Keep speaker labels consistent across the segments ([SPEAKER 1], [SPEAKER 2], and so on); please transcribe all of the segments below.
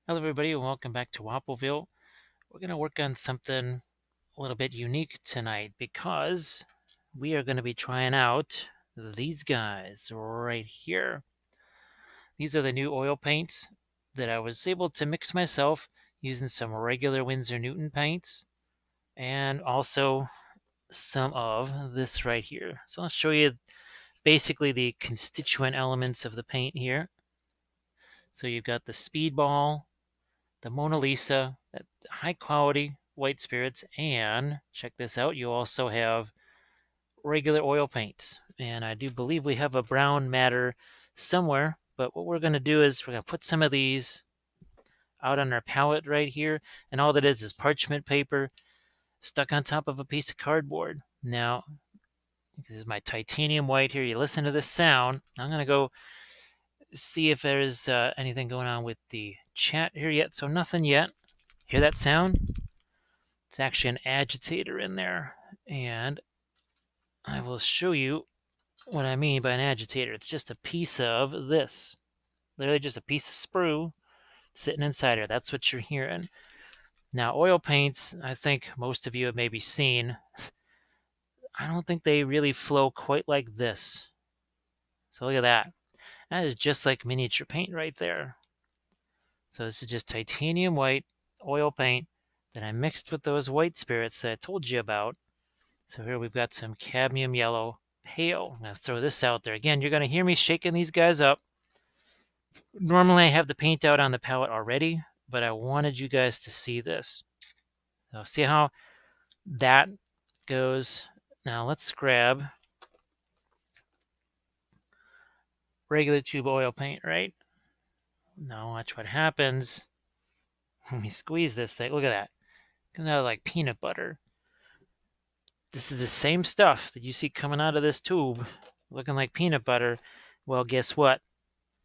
[SPEAKER 1] Hello everybody and welcome back to Wappelville. We're going to work on something a little bit unique tonight because we are going to be trying out these guys right here. These are the new oil paints that I was able to mix myself using some regular Winsor Newton paints and also some of this right here. So I'll show you basically the constituent elements of the paint here. So you've got the Speedball, the Mona Lisa, that high quality white spirits, and check this out, you also have regular oil paints. And I do believe we have a brown matter somewhere, but what we're going to do is we're going to put some of these out on our palette right here, and all that is parchment paper stuck on top of a piece of cardboard. Now, this is my titanium white here. You listen to this sound. I'm going to go see if there's anything going on with the chat here yet. So nothing yet. Hear that sound? It's actually an agitator in there, and I will show you what I mean by an agitator. It's just a piece of this, literally just a piece of sprue sitting inside here. That's what you're hearing. Now, oil paints, I think most of you have maybe seen. I don't think they really flow quite like this. So look at that. That is just like miniature paint right there. So this is just titanium white oil paint that I mixed with those white spirits that I told you about. So here we've got some cadmium yellow pale. I'm going to throw this out there. Again, you're going to hear me shaking these guys up. Normally I have the paint out on the palette already, but I wanted you guys to see this. So see how that goes. Now let's grab regular tube oil paint, right? Now watch what happens when we squeeze this thing. Look at that. It comes out like peanut butter. This is the same stuff that you see coming out of this tube looking like peanut butter. Well, guess what?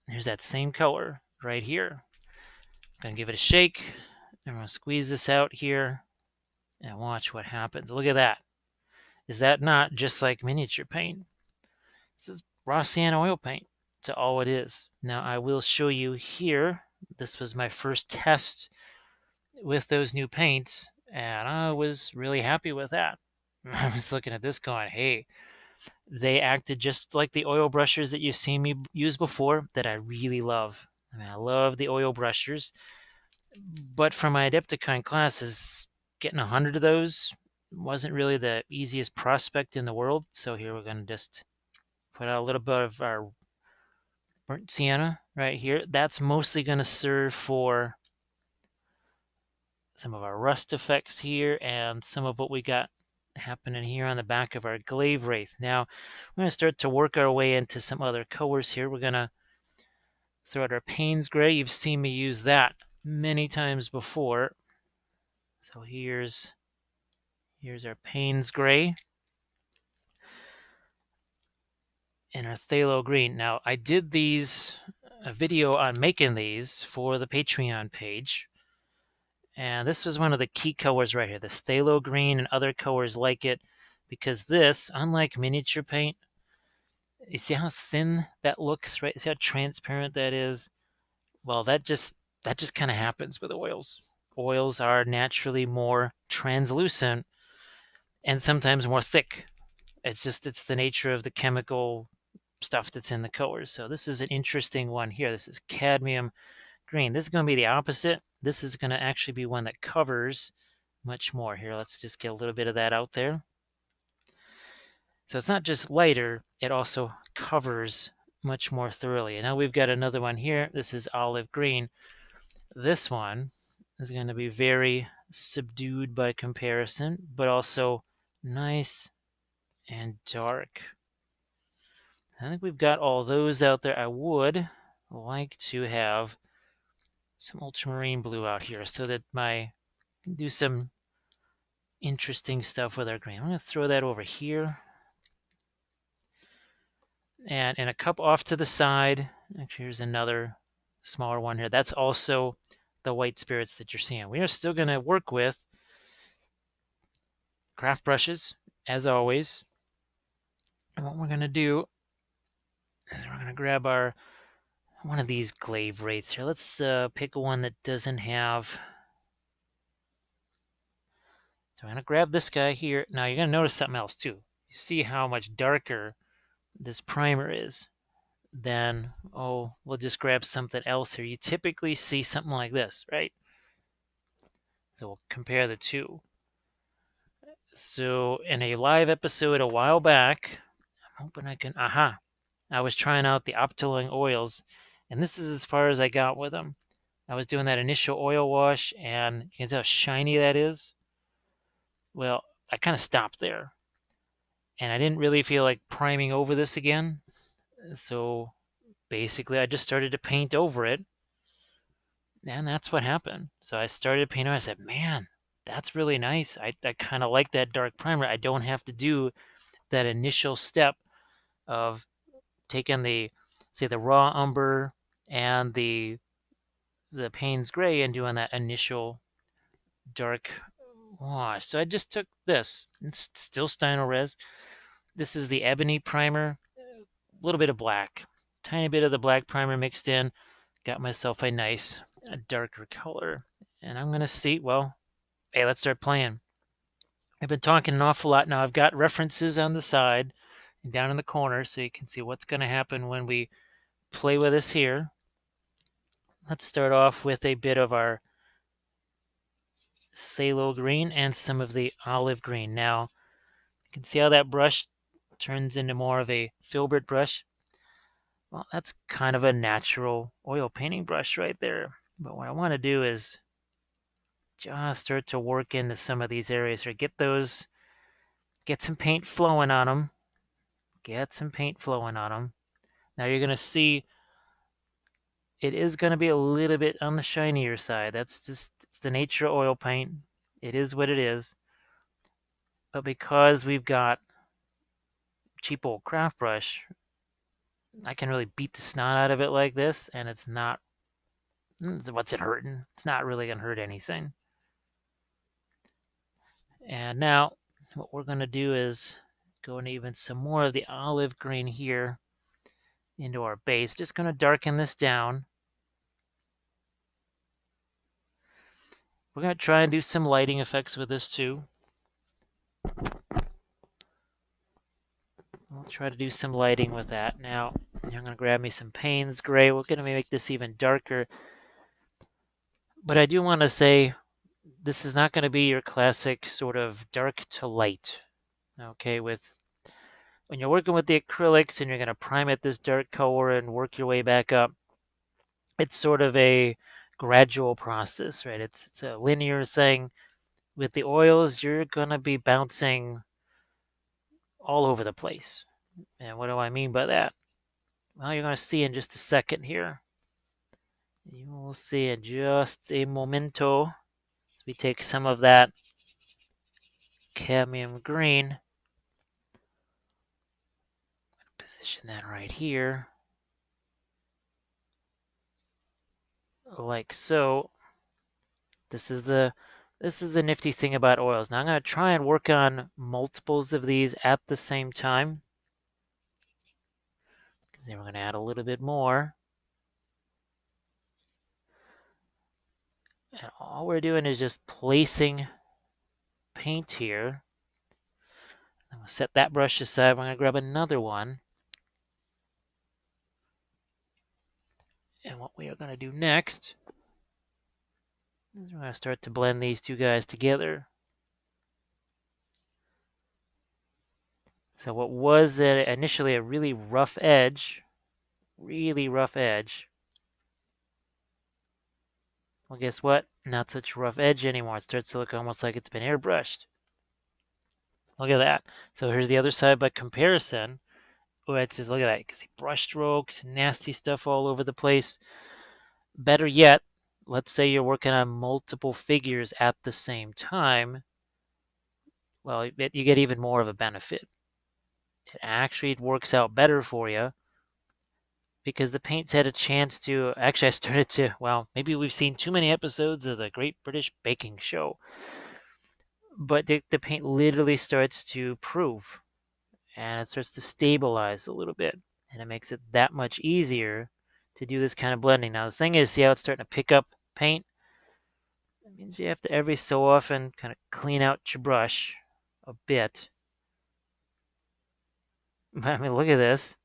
[SPEAKER 1] Here's that same color right here. Gonna give it a shake. I'm gonna squeeze this out here and watch what happens. Look at that. Is that not just like miniature paint? This is raw sand oil paint. That's all it is. Now I will show you here. This was my first test with those new paints, and I was really happy with that. I was looking at this going, hey, they acted just like the oil brushers that you've seen me use before that I really love. I mean, I love the oil brushers, but for my Adepticon classes, getting 100 of those wasn't really the easiest prospect in the world. So here we're going to just put out a little bit of our burnt sienna right here. That's mostly going to serve for some of our rust effects here and some of what we got happening here on the back of our Glaivewraith. Now, we're going to start to work our way into some other colors here. We're going to throw out our Payne's Gray. You've seen me use that many times before. So here's our Payne's Gray and our Phthalo Green. Now, I did a video on making these for the Patreon page. And this was one of the key colors right here, this Phthalo Green and other colors like it, because this, unlike miniature paint, you see how thin that looks, right? See how transparent that is? Well, that just kind of happens with oils. Oils are naturally more translucent and sometimes more thick. It's the nature of the chemical stuff that's in the colors. So this is an interesting one here. This is cadmium green. This is going to be the opposite. This is going to actually be one that covers much more. Here, let's just get a little bit of that out there. So it's not just lighter, it also covers much more thoroughly. And now we've got another one here. This is olive green. This one is going to be very subdued by comparison, but also nice and dark. I think we've got all those out there. I would like to have some ultramarine blue out here so that do some interesting stuff with our green. I'm going to throw that over here. And in a cup off to the side, actually here's another smaller one here. That's also the white spirits that you're seeing. We are still going to work with craft brushes, as always. And what we're going to do is we're going to grab our one of these glaive wraiths here. Let's pick one that doesn't have. So I'm going to grab this guy here. Now you're going to notice something else too. You see how much darker this primer is than, oh, we'll just grab something else here. You typically see something like this, right? So we'll compare the two. So in a live episode a while back, I'm hoping I can, I was trying out the Optiling oils, and this is as far as I got with them. I was doing that initial oil wash, and you can see how shiny that is. Well, I kind of stopped there, and I didn't really feel like priming over this again. So basically, I just started to paint over it, and that's what happened. So I started painting. I said, "Man, that's really nice. I kind of like that dark primer. I don't have to do that initial step of taking the, say, the raw umber and the Payne's gray and doing that initial dark wash. So I just took this. It's still Steino Res. This is the ebony primer, a little bit of black, tiny bit of the black primer mixed in. Got myself a darker color. And I'm going to see, well, hey, let's start playing. I've been talking an awful lot now. I've got references on the side and down in the corner so you can see what's going to happen when we play with this here. Let's start off with a bit of our phthalo green and some of the olive green. Now, you can see how that brush turns into more of a filbert brush. Well, that's kind of a natural oil painting brush right there. But what I want to do is just start to work into some of these areas or get some paint flowing on them. Get some paint flowing on them. Now you're going to see it is going to be a little bit on the shinier side. That's just, it's the nature of oil paint. It is what it is. But because we've got cheap old craft brush, I can really beat the snot out of it like this, and it's not, what's it hurting? It's not really going to hurt anything. And now what we're going to do is go into even some more of the olive green here into our base. Just going to darken this down. We're going to try and do some lighting effects with this too. I'll try to do some lighting with that. Now, I'm going to grab me some Payne's gray. We're going to make this even darker. But I do want to say this is not going to be your classic sort of dark to light. Okay, when you're working with the acrylics and you're going to prime at this dark color and work your way back up, it's sort of a gradual process, right? It's a linear thing. With the oils, you're going to be bouncing all over the place. And what do I mean by that? Well, you're going to see in just a second here. You will see in just a momento. So we take some of that cadmium green. Position that right here. Like so. This is the nifty thing about oils. Now I'm going to try and work on multiples of these at the same time. Because then we're going to add a little bit more. And all we're doing is just placing paint here. I'm going to set that brush aside. We're going to grab another one. And what we are going to do next is we're going to start to blend these two guys together. So what was initially a really rough edge, well, guess what? Not such a rough edge anymore. It starts to look almost like it's been airbrushed. Look at that. So here's the other side by comparison. Which is, look at that. You can see brush strokes, nasty stuff all over the place. Better yet, let's say you're working on multiple figures at the same time. Well, you get even more of a benefit. It actually works out better for you because the paint's had a chance to. Actually, I started to. Well, maybe we've seen too many episodes of the Great British Baking Show. But the paint literally starts to prove and it starts to stabilize a little bit. And it makes it that much easier to do this kind of blending. Now the thing is, see how it's starting to pick up paint? That means you have to every so often kind of clean out your brush a bit. I mean, look at this.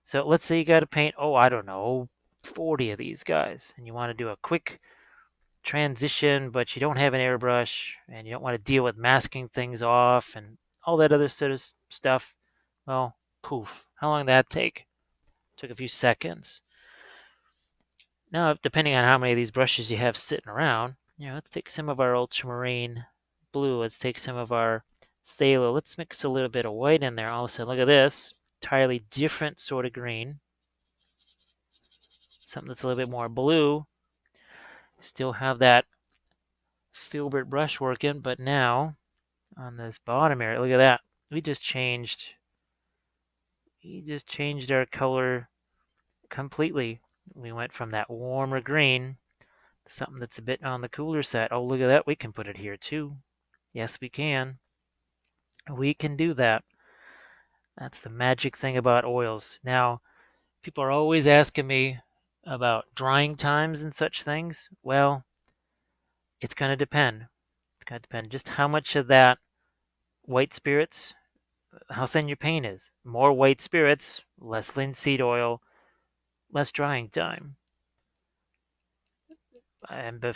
[SPEAKER 1] So let's say you got to paint, oh, I don't know, 40 of these guys, and you want to do a quick transition, but you don't have an airbrush, and you don't want to deal with masking things off and all that other sort of stuff. Well, poof. How long did that take? Took a few seconds. Now, depending on how many of these brushes you have sitting around, let's take some of our ultramarine blue. Let's take some of our phthalo. Let's mix a little bit of white in there. All of a sudden, look at this. Entirely different sort of green. Something that's a little bit more blue. Still have that filbert brush working, but now on this bottom area, look at that. We just changed our color completely. We went from that warmer green to something that's a bit on the cooler side. Oh, look at that. We can put it here too. Yes, we can. We can do that. That's the magic thing about oils. Now, people are always asking me about drying times and such things. Well, it's going to depend. It's going to depend just how much of that white spirits, how thin your paint is. More white spirits, less linseed oil, less drying time. I'm going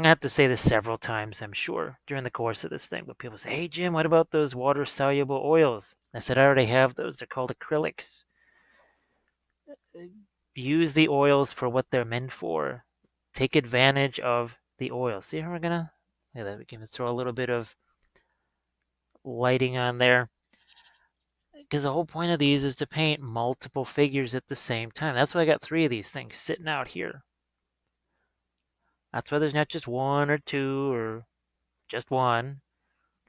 [SPEAKER 1] to have to say this several times, I'm sure, during the course of this thing. But people say, hey, Jim, what about those water-soluble oils? I said, I already have those. They're called acrylics. Use the oils for what they're meant for. Take advantage of the oil. See how we're going to... Look at that. We can throw a little bit of lighting on there. Because the whole point of these is to paint multiple figures at the same time. That's why I got 3 of these things sitting out here. That's why there's not just 1 or 2 or just 1.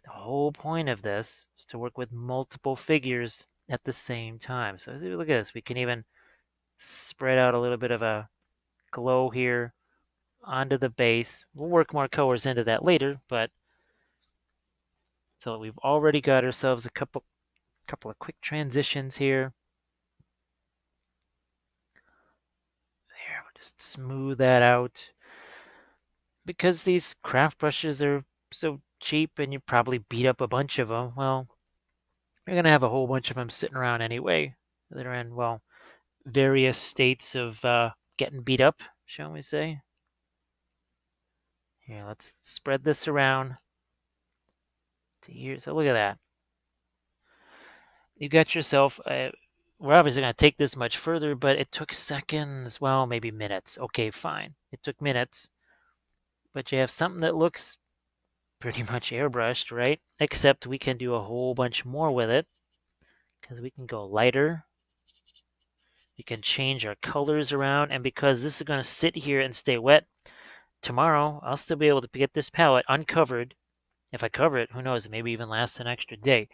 [SPEAKER 1] The whole point of this is to work with multiple figures at the same time. So look at this. We can even spread out a little bit of a glow here onto the base. We'll work more colors into that later, but so we've already got ourselves a couple of quick transitions here. There, we'll just smooth that out. Because these craft brushes are so cheap and you probably beat up a bunch of them, well, you're going to have a whole bunch of them sitting around anyway that are in, well, various states of getting beat up, shall we say. Here, let's spread this around to here. So look at that. You got yourself, we're obviously going to take this much further, but it took seconds, well, maybe minutes. Okay, fine. It took minutes. But you have something that looks pretty much airbrushed, right? Except we can do a whole bunch more with it because we can go lighter. We can change our colors around, and because this is going to sit here and stay wet, tomorrow I'll still be able to get this palette uncovered. If I cover it, who knows, it maybe even lasts an extra day.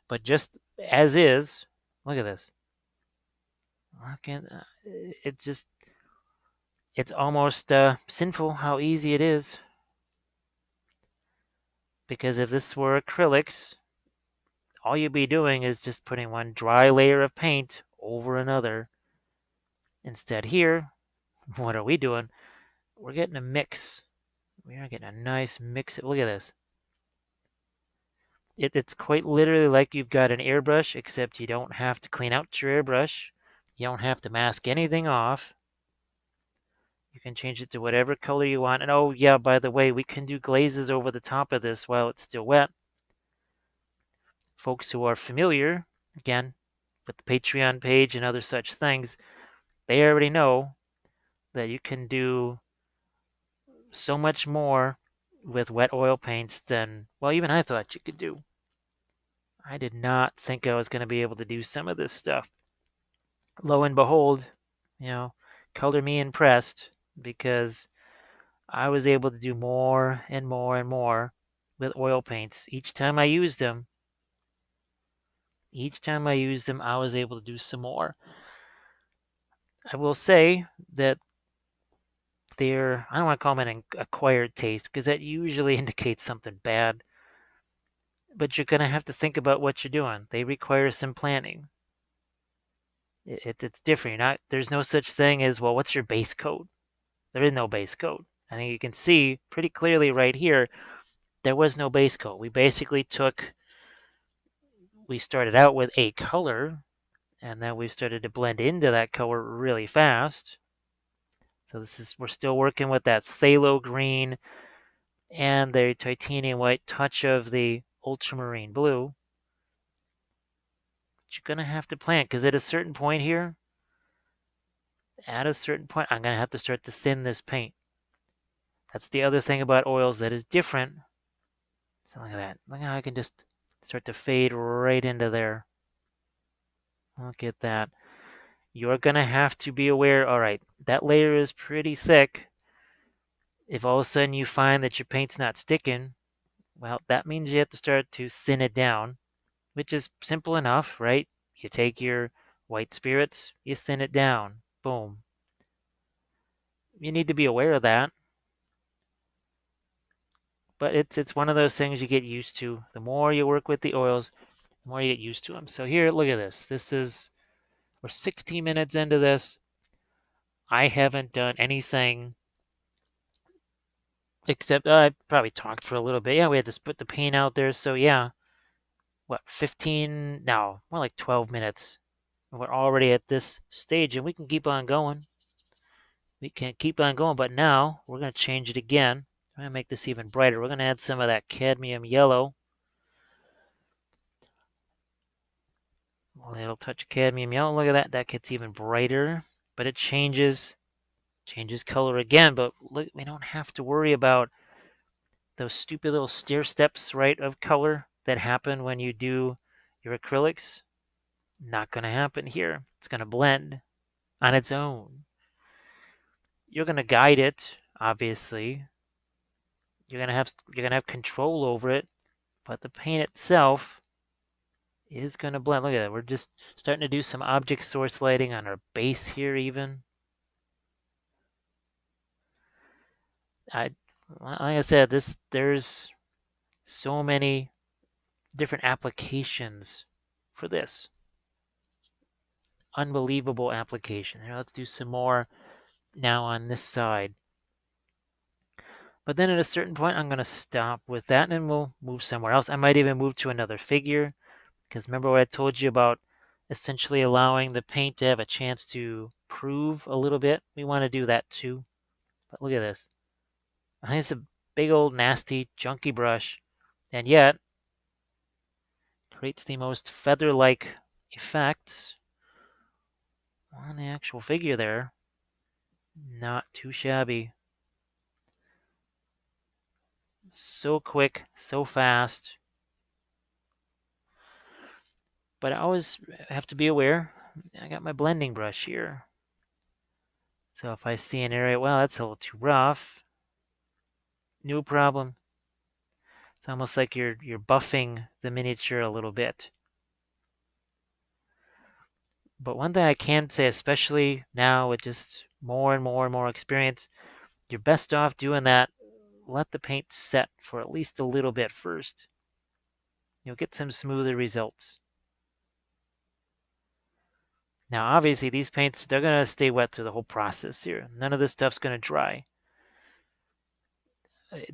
[SPEAKER 1] But just as is, look at this. It's almost sinful how easy it is. Because if this were acrylics, all you'd be doing is just putting one dry layer of paint over another. Instead here, what are we doing? We're getting a mix. We are getting a nice mix. Look at this. It's quite literally like you've got an airbrush, except you don't have to clean out your airbrush. You don't have to mask anything off. You can change it to whatever color you want. And oh yeah, by the way, we can do glazes over the top of this while it's still wet. Folks who are familiar, again, with the Patreon page and other such things, they already know that you can do so much more with wet oil paints than, well, even I thought you could do. I did not think I was going to be able to do some of this stuff. Lo and behold, color me impressed, because I was able to do more and more and more with oil paints. Each time I used them, I was able to do some more. I will say that I don't want to call them an acquired taste, because that usually indicates something bad. But you're going to have to think about what you're doing. They require some planning. It's different. There's no such thing as, well, what's your base coat? There is no base coat. I think you can see pretty clearly right here, there was no base coat. We started out with a color, and then we started to blend into that color really fast. So we're still working with that phthalo green and the titanium white touch of the ultramarine blue. But you're going to have to plan, because at a certain point here, I'm going to have to start to thin this paint. That's the other thing about oils that is different. So look at that. Look how I can just start to fade right into there. Look at that. You're going to have to be aware, all right, that layer is pretty thick. If all of a sudden you find that your paint's not sticking, well, that means you have to start to thin it down, which is simple enough, right? You take your white spirits, you thin it down. Boom. You need to be aware of that. But it's one of those things you get used to. The more you work with the oils, the more you get used to them. So here, look at this. We're 16 minutes into this. I haven't done anything except I probably talked for a little bit. Yeah, we had to put the paint out there. So yeah, what, 15? No, more like 12 minutes. And we're already at this stage, and we can keep on going. We can keep on going, but now we're going to change it again. I'm going to make this even brighter. We're going to add some of that cadmium yellow. A little touch of cadmium yellow. Look at that. That gets even brighter, but it changes color again. But look, we don't have to worry about those stupid little stair steps, right, of color that happen when you do your acrylics. Not going to happen here. It's going to blend on its own. You're going to guide it, obviously. You're going to have control over it, but the paint itself is going to blend. Look at that. We're just starting to do some object source lighting on our base here even. Like I said, there's so many different applications for this. Unbelievable application. Here, let's do some more now on this side. But then at a certain point, I'm going to stop with that and we'll move somewhere else. I might even move to another figure, because remember what I told you about essentially allowing the paint to have a chance to prove a little bit? We want to do that too. But look at this. I think it's a big old nasty junky brush, and yet creates the most feather-like effects on the actual figure there. Not too shabby. So quick, so fast. But I always have to be aware. I got my blending brush here. So if I see an area, well, that's a little too rough. No problem. It's almost like you're buffing the miniature a little bit. But one thing I can say, especially now with just more and more and more experience, you're best off doing that. Let the paint set for at least a little bit first. You'll get some smoother results. Now, obviously, these paints, they're going to stay wet through the whole process here. None of this stuff's going to dry.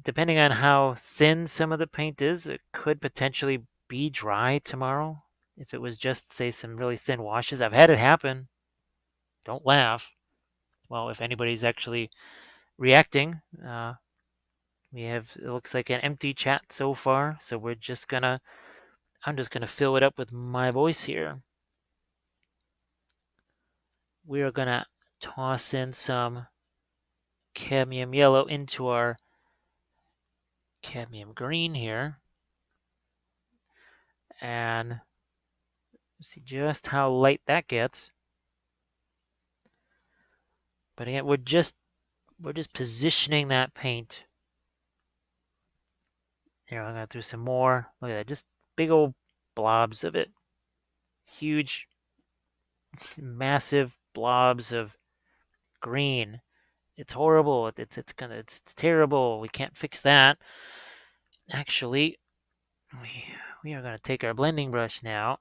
[SPEAKER 1] Depending on how thin some of the paint is, it could potentially be dry tomorrow. If it was just, say, some really thin washes. I've had it happen. Don't laugh. Well, if anybody's actually reacting, it looks like an empty chat so far. So I'm just going to fill it up with my voice here. We are going to toss in some cadmium yellow into our cadmium green here. And see just how light that gets. But again, we're just positioning that paint. Here, I'm gonna throw some more. Look at that, just big old blobs of it. Huge, massive blobs of green. It's horrible. It's terrible. We can't fix that. Actually, we are gonna take our blending brush now.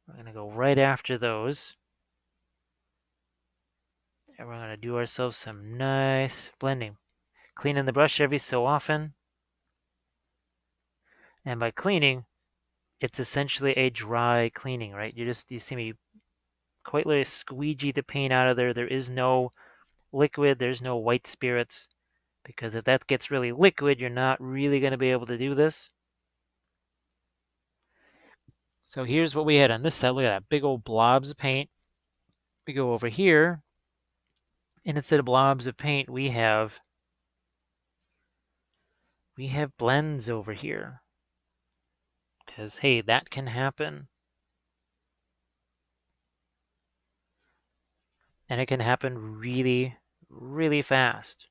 [SPEAKER 1] We're going to go right after those. And we're going to do ourselves some nice blending. Cleaning the brush every so often. And by cleaning, it's essentially a dry cleaning, right? You see me quite literally squeegee the paint out of there. There is no liquid, there's no white spirits, because if that gets really liquid, you're not really going to be able to do this. So here's what we had on this side. Look at that big old blobs of paint. We go over here, and instead of blobs of paint, we have blends over here. Because, hey, that can happen. And it can happen really, really fast.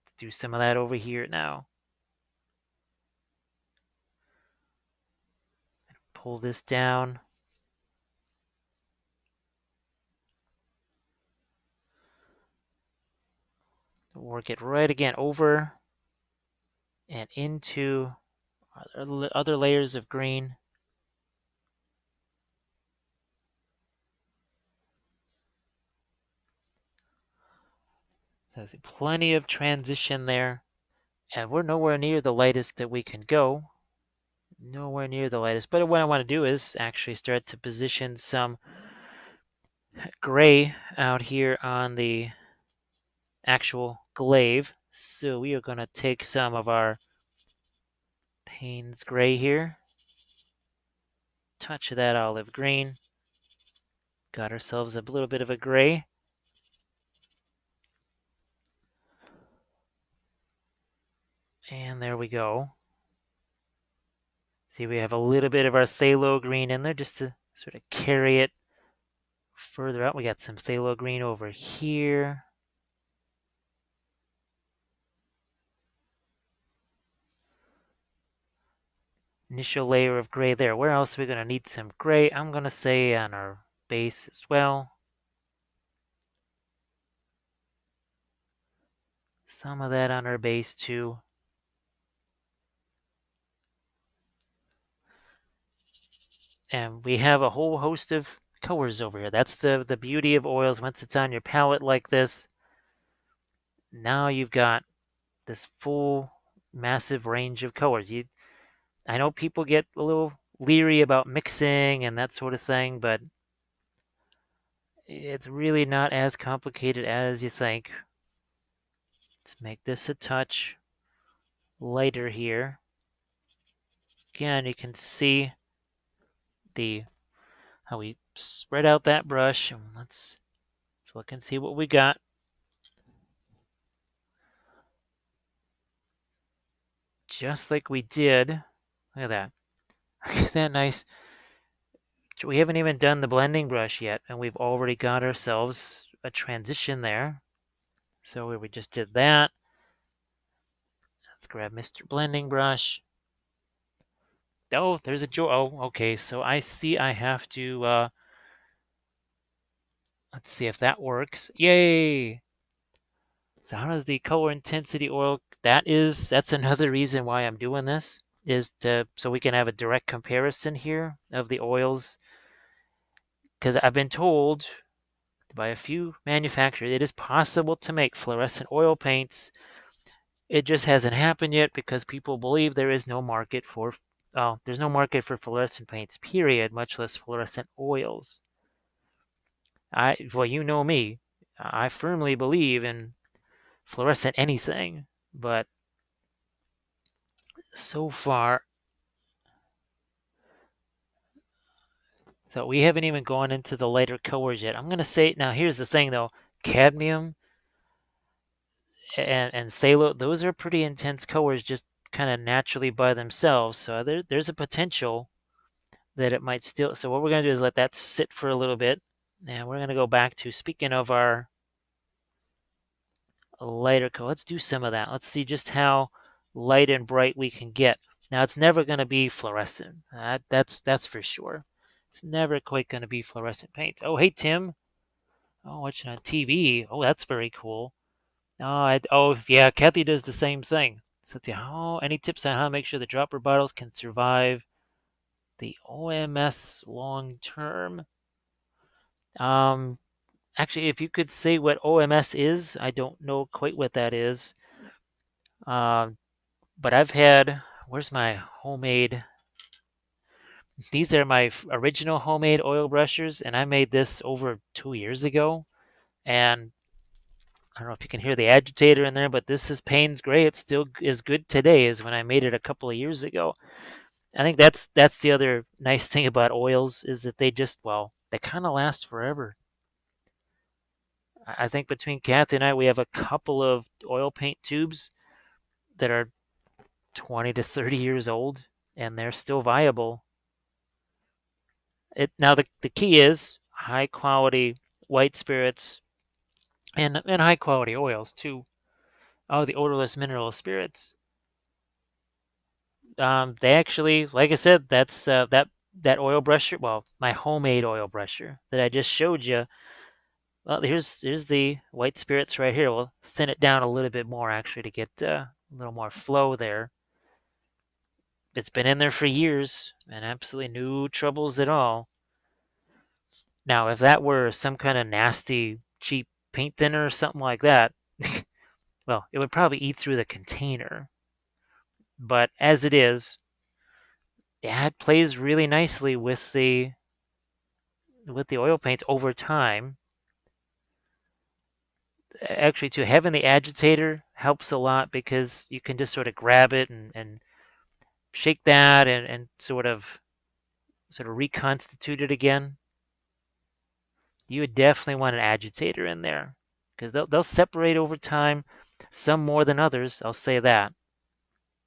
[SPEAKER 1] Let's do some of that over here now. Pull this down. Work it right again over and into other layers of green. So there's plenty of transition there. And we're nowhere near the lightest that we can go. Nowhere near the lightest. But what I want to do is actually start to position some gray out here on the actual glaive. So we are going to take some of our Payne's gray here. Touch of that olive green. Got ourselves a little bit of a gray. And there we go. See, we have a little bit of our phthalo green in there just to sort of carry it further out. We got some phthalo green over here. Initial layer of gray there. Where else are we going to need some gray? I'm going to say on our base as well. Some of that on our base too. And we have a whole host of colors over here. That's the beauty of oils. Once it's on your palette like this, now you've got this full massive range of colors. I know people get a little leery about mixing and that sort of thing, but it's really not as complicated as you think. Let's make this a touch lighter here. Again, you can see how we spread out that brush. And let's look and see what we got. Just like we did. Look at that. Look at that nice. We haven't even done the blending brush yet, and we've already got ourselves a transition there. So we just did that. Let's grab Mr. Blending Brush. Oh, there's a oh, okay. So I see I have to, let's see if that works. Yay! So how does the color intensity oil, that's another reason why I'm doing this, is so we can have a direct comparison here of the oils. Because I've been told by a few manufacturers it is possible to make fluorescent oil paints. It just hasn't happened yet because people believe there is no market for there's no market for fluorescent paints, period, much less fluorescent oils. Well, you know me. I firmly believe in fluorescent anything, but so far, so we haven't even gone into the lighter colors yet. I'm gonna say now. Here's the thing, though: cadmium and phthalo, those are pretty intense colors, just kind of naturally by themselves. So there's a potential that it might still. So what we're gonna do is let that sit for a little bit, and we're gonna go back to speaking of our lighter color. Let's do some of that. Let's see just how light and bright we can get. Now it's never going to be fluorescent. That's for sure. It's never quite going to be fluorescent paints. Oh, hey Tim. Oh, watching on TV. Oh, that's very cool. Oh yeah, Kathy does the same thing. So any tips on how to make sure the dropper bottles can survive the OMS long term. Actually, if you could say what OMS is, I don't know quite what that is. Um, but I've had. Where's my homemade? These are my original homemade oil brushers, and I made this over 2 years ago. And I don't know if you can hear the agitator in there, but this is Payne's Gray. It's still as good today as when I made it a couple of years ago. I think that's the other nice thing about oils is that they just they kind of last forever. I think between Kathy and I, we have a couple of oil paint tubes that are 20 to 30 years old, and they're still viable. Now the key is high quality white spirits and high quality oils too. Oh, the odorless mineral spirits. They actually, like I said, that's that oil brusher. Well, my homemade oil brusher that I just showed you. Well, here's the white spirits right here. We'll thin it down a little bit more actually to get a little more flow there. It's been in there for years and absolutely no troubles at all. Now, if that were some kind of nasty, cheap paint thinner or something like that, well, it would probably eat through the container. But as it is, yeah, it plays really nicely with the oil paint over time. Actually, to having the agitator helps a lot because you can just sort of grab it and shake that and sort of reconstitute it again. You would definitely want an agitator in there because they'll separate over time, some more than others. I'll say that.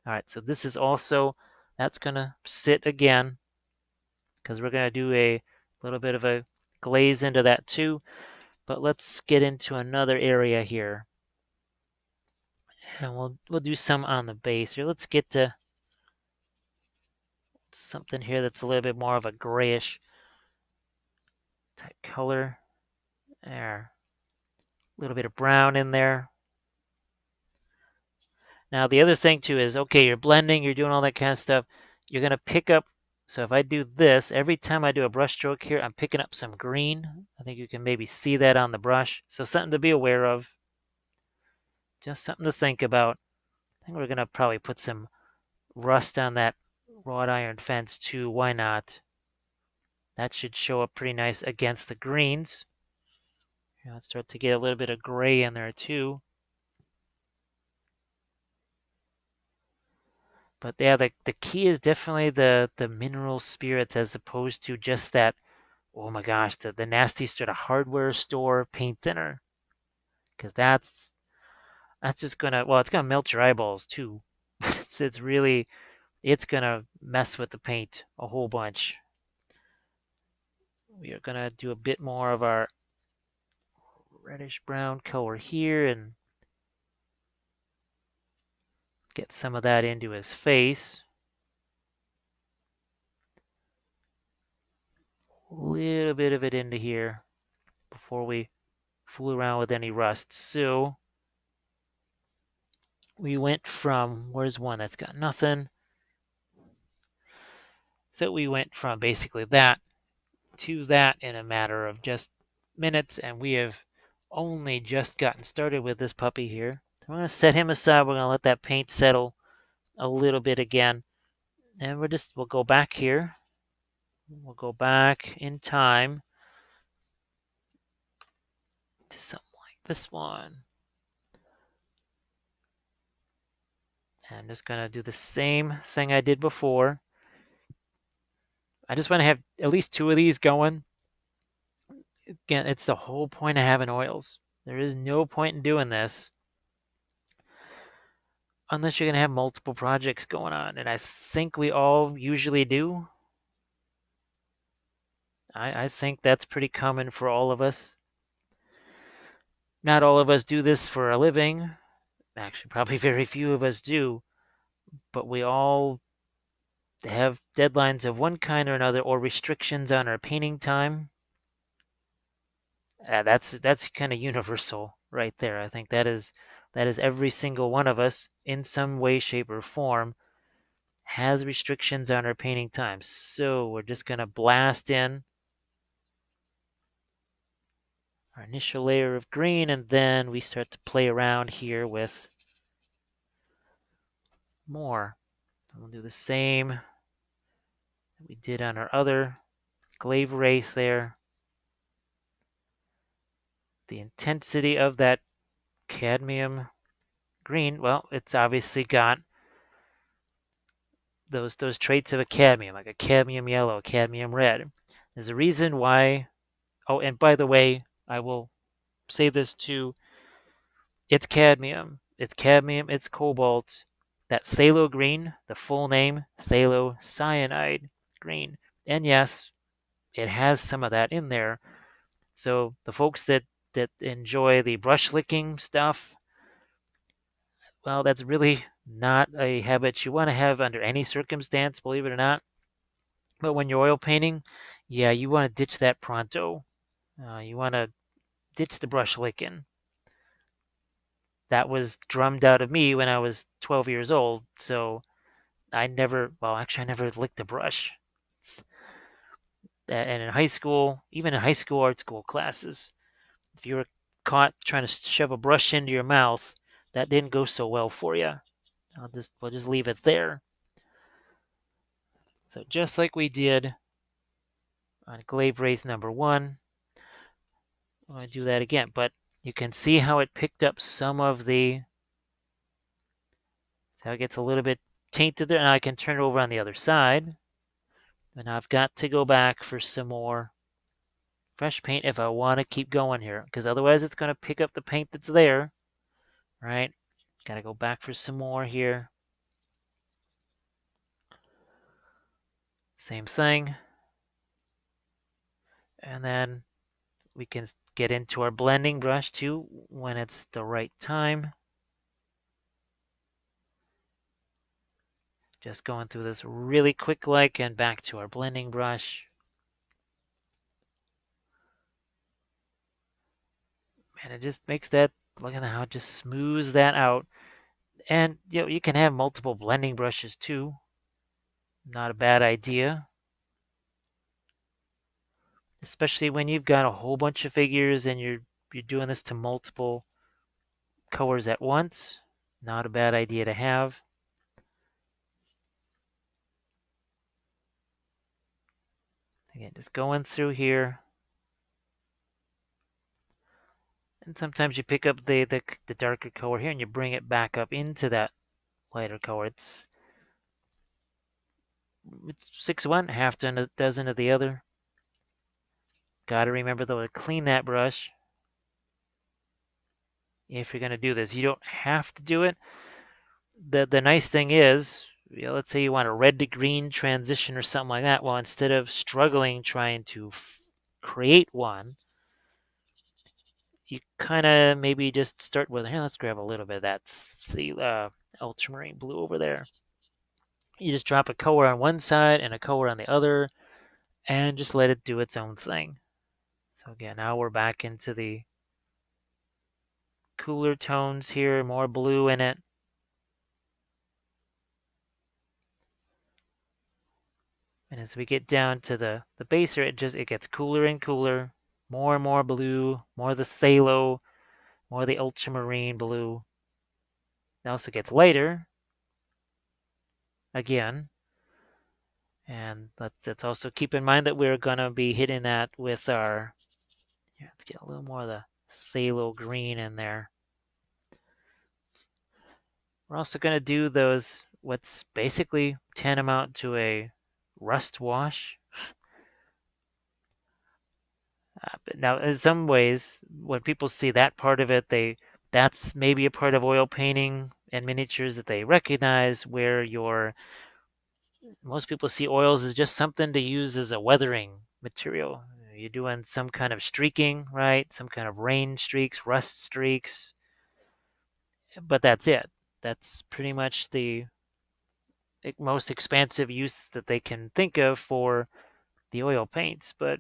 [SPEAKER 1] All right, so this is also that's gonna sit again because we're gonna do a little bit of a glaze into that too. But let's get into another area here, and we'll do some on the base here. Let's get to something here that's a little bit more of a grayish type color. There, a little bit of brown in there. Now the other thing too is okay, you're blending, you're doing all that kind of stuff. You're gonna pick up. So if I do this, every time I do a brush stroke here, I'm picking up some green. I think you can maybe see that on the brush. So something to be aware of. Just something to think about. I think we're gonna probably put some rust on that wrought iron fence too. Why not? That should show up pretty nice against the greens. Let's start to get a little bit of gray in there too. But yeah, the key is definitely the mineral spirits as opposed to just that, oh my gosh, the nasty sort of hardware store paint thinner. Because that's just gonna, well, it's gonna melt your eyeballs too. It's really, it's gonna mess with the paint a whole bunch. We are gonna do a bit more of our reddish brown color here and get some of that into his face. A little bit of it into here before we fool around with any rust. So we went from, where's one that's got nothing? So we went from basically that to that in a matter of just minutes, and we have only just gotten started with this puppy here. I'm going to set him aside. We're going to let that paint settle a little bit again. And we'll go back here. We'll go back in time to something like this one. And I'm just going to do the same thing I did before. I just want to have at least two of these going. Again, it's the whole point of having oils. There is no point in doing this unless you're going to have multiple projects going on. And I think we all usually do. I think that's pretty common for all of us. Not all of us do this for a living. Actually, probably very few of us do. But we all have deadlines of one kind or another or restrictions on our painting time. That's kind of universal right there. I think that is every single one of us in some way, shape, or form has restrictions on our painting time. So we're just going to blast in our initial layer of green, and then we start to play around here with more. We'll do the same that we did on our other Glaivewraith there. The intensity of that cadmium green, well, it's obviously got those traits of a cadmium, like a cadmium yellow, cadmium red. There's a reason why. Oh, and by the way, I will say this too. It's cadmium. It's cobalt. That phthalo green, the full name, phthalocyanide green. And yes, it has some of that in there. So the folks that enjoy the brush licking stuff, well, that's really not a habit you want to have under any circumstance, believe it or not. But when you're oil painting, yeah, you want to ditch that pronto. You want to ditch the brush licking. That was drummed out of me when I was 12 years old. So I never, well, actually, I never licked a brush. And in high school, even in high school art school classes, if you were caught trying to shove a brush into your mouth, that didn't go so well for you. We'll just leave it there. So just like we did on Glaivewraith number 1, I'm going to do that again. But you can see how it picked up some of the, how it gets a little bit tainted there. And I can turn it over on the other side. And I've got to go back for some more fresh paint if I want to keep going here, because otherwise it's going to pick up the paint that's there, right? Got to go back for some more here. Same thing. And then we can get into our blending brush too when it's the right time. Just going through this really quick like, and back to our blending brush. And it just makes that, look at how it just smooths that out. And you can have multiple blending brushes too. Not a bad idea. Especially when you've got a whole bunch of figures and you're doing this to multiple colors at once. Not a bad idea to have. Again, just going through here. And sometimes you pick up the darker color here and you bring it back up into that lighter color. It's 6 of one, half a dozen of the other. Got to remember though to clean that brush if you're going to do this. You don't have to do it. The nice thing is, let's say you want a red to green transition or something like that. Well, instead of struggling trying to create one, you kind of maybe just start with, hey, let's grab a little bit of that ultramarine blue over there. You just drop a color on one side and a color on the other, and just let it do its own thing. So again, now we're back into the cooler tones here, more blue in it. And as we get down to the baser, it gets cooler and cooler, more and more blue, more the phthalo, more the ultramarine blue. It also gets lighter again. And let's also keep in mind that we're going to be hitting that with our, let's get a little more of the phthalo green in there. We're also going to do those, what's basically tantamount to a rust wash. But now, in some ways, when people see that part of it, that's maybe a part of oil painting and miniatures that they recognize, where most people see oils as just something to use as a weathering material. You're doing some kind of streaking, right? Some kind of rain streaks, rust streaks. But that's it. That's pretty much the most expansive use that they can think of for the oil paints. But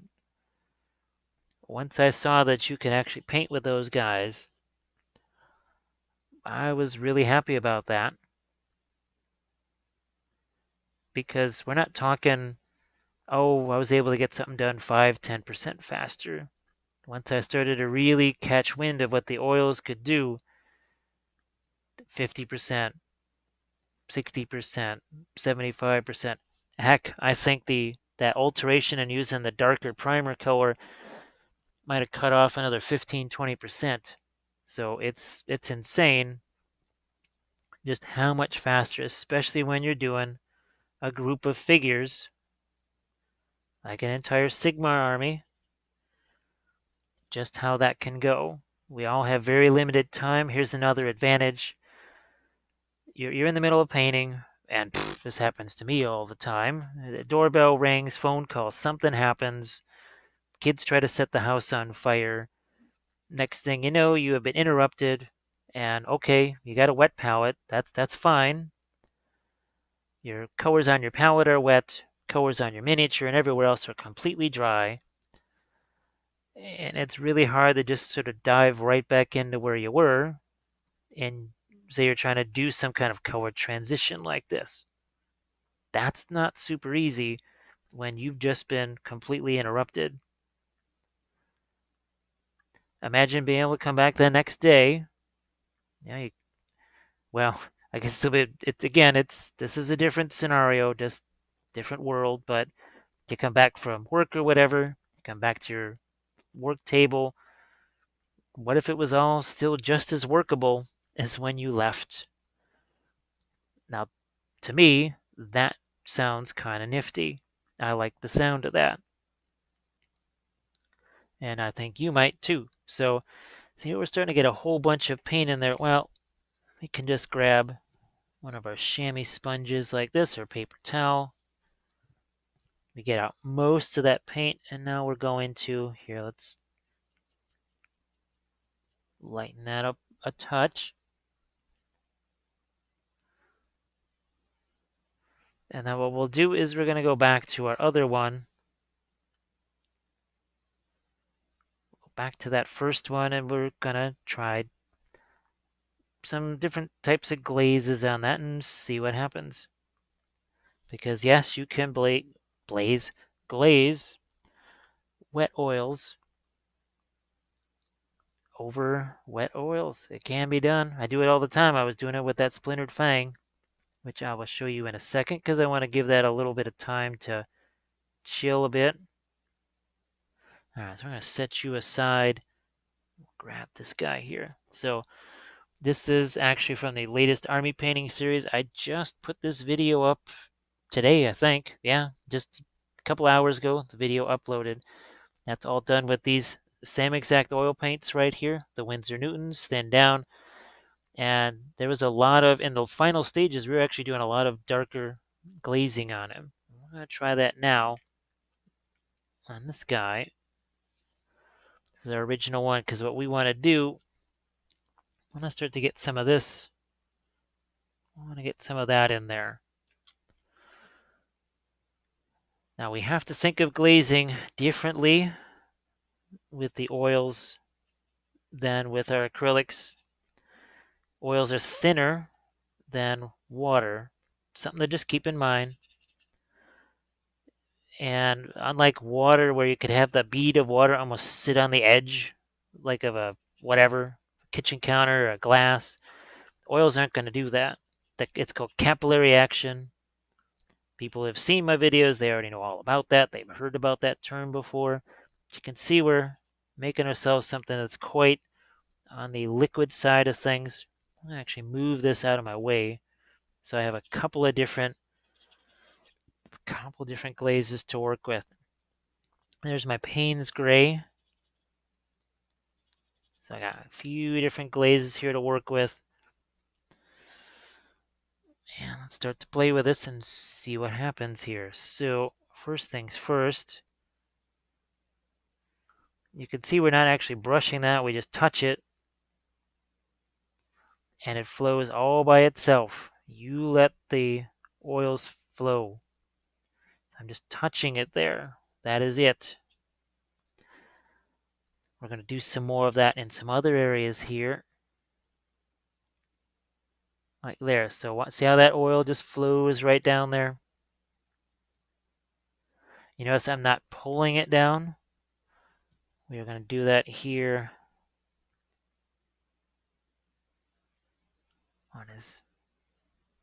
[SPEAKER 1] once I saw that you could actually paint with those guys, I was really happy about that. because we're not talking, oh, I was able to get something done 5-10% faster. Once I started to really catch wind of what the oils could do, 50%, 60%, 75%. Heck, I think that alteration and using the darker primer color might have cut off another 15-20%. So it's insane just how much faster, especially when you're doing a group of figures like an entire Sigmar army, just how that can go. We all have very limited time. Here's another advantage. You're in the middle of painting, and this happens to me all the time. The doorbell rings, phone call, something happens. Kids try to set the house on fire. Next thing you know, you have been interrupted, and okay, you got a wet palette. That's fine. Your colors on your palette are wet. Colors on your miniature and everywhere else are completely dry. And it's really hard to just sort of dive right back into where you were and say you're trying to do some kind of color transition like this. That's not super easy when you've just been completely interrupted. Imagine being able to come back the next day. Yeah, well, I guess this is a different scenario, just different world, but you come back from work or whatever, you come back to your work table. What if it was all still just as workable as when you left? Now, to me, that sounds kind of nifty. I like the sound of that. And I think you might too. So, see, we're starting to get a whole bunch of paint in there. Well, we can just grab one of our chamois sponges like this or paper towel. We get out most of that paint, and now we're going to, here, let's lighten that up a touch. And then what we'll do is we're going to go back to our other one. Back to that first one, and we're going to try some different types of glazes on that and see what happens. Because yes, you can glaze wet oils over wet oils. It can be done. I do it all the time. I was doing it with that splintered fang, which I will show you in a second because I want to give that a little bit of time to chill a bit. All right, so I'm going to set you aside. Grab this guy here. So this is actually from the latest army painting series. I just put this video up today, I think. Yeah, just a couple hours ago, the video uploaded. That's all done with these same exact oil paints right here, the Winsor Newtons, thin down. And there was a lot of, in the final stages, we were actually doing a lot of darker glazing on him. I'm going to try that now on this guy. This is our original one, because what we want to do, I want to start to get some of this. I want to get some of that in there. Now we have to think of glazing differently with the oils than with our acrylics. Oils are thinner than water. Something to just keep in mind. And unlike water, where you could have the bead of water almost sit on the edge, like of a whatever, kitchen counter or a glass, oils aren't going to do that. It's called capillary action. People have seen my videos, they already know all about that. They've heard about that term before. You can see we're making ourselves something that's quite on the liquid side of things. I'm going to actually move this out of my way so I have a couple of different glazes to work with. There's my Payne's Gray. So I got a few different glazes here to work with. And let's start to play with this and see what happens here. So first things first, you can see we're not actually brushing that. We just touch it and it flows all by itself. You let the oils flow. I'm just touching it there. That is it. We're going to do some more of that in some other areas here. Like there. So see how that oil just flows right down there? You notice I'm not pulling it down. We are going to do that here on his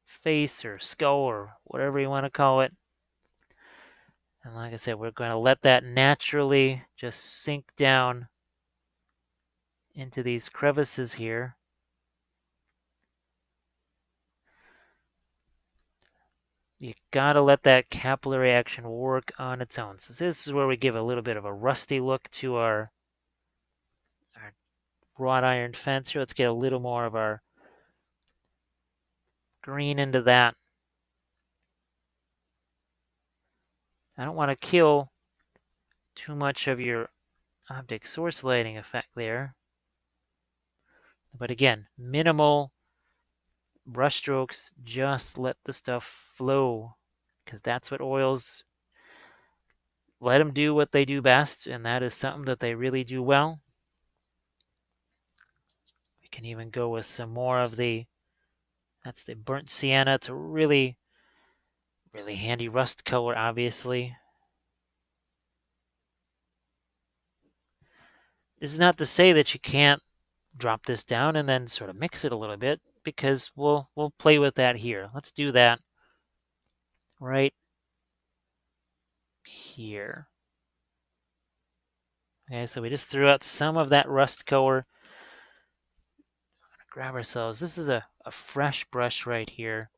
[SPEAKER 1] face or skull or whatever you want to call it. And like I said, we're going to let that naturally just sink down into these crevices here. You gotta let that capillary action work on its own. So this is where we give a little bit of a rusty look to our wrought iron fence here. Let's get a little more of our green into that. I don't want to kill too much of your object source lighting effect there. But again, minimal brush strokes, just let the stuff flow, because that's what oils, let them do what they do best, and that is something that they really do well. We can even go with some more of that's the burnt sienna. It's a really, really handy rust color, obviously. This is not to say that you can't drop this down and then sort of mix it a little bit, because we'll play with that here. Let's do that right here. Okay, so we just threw out some of that rust color. I'm gonna grab ourselves. This is a fresh brush right here.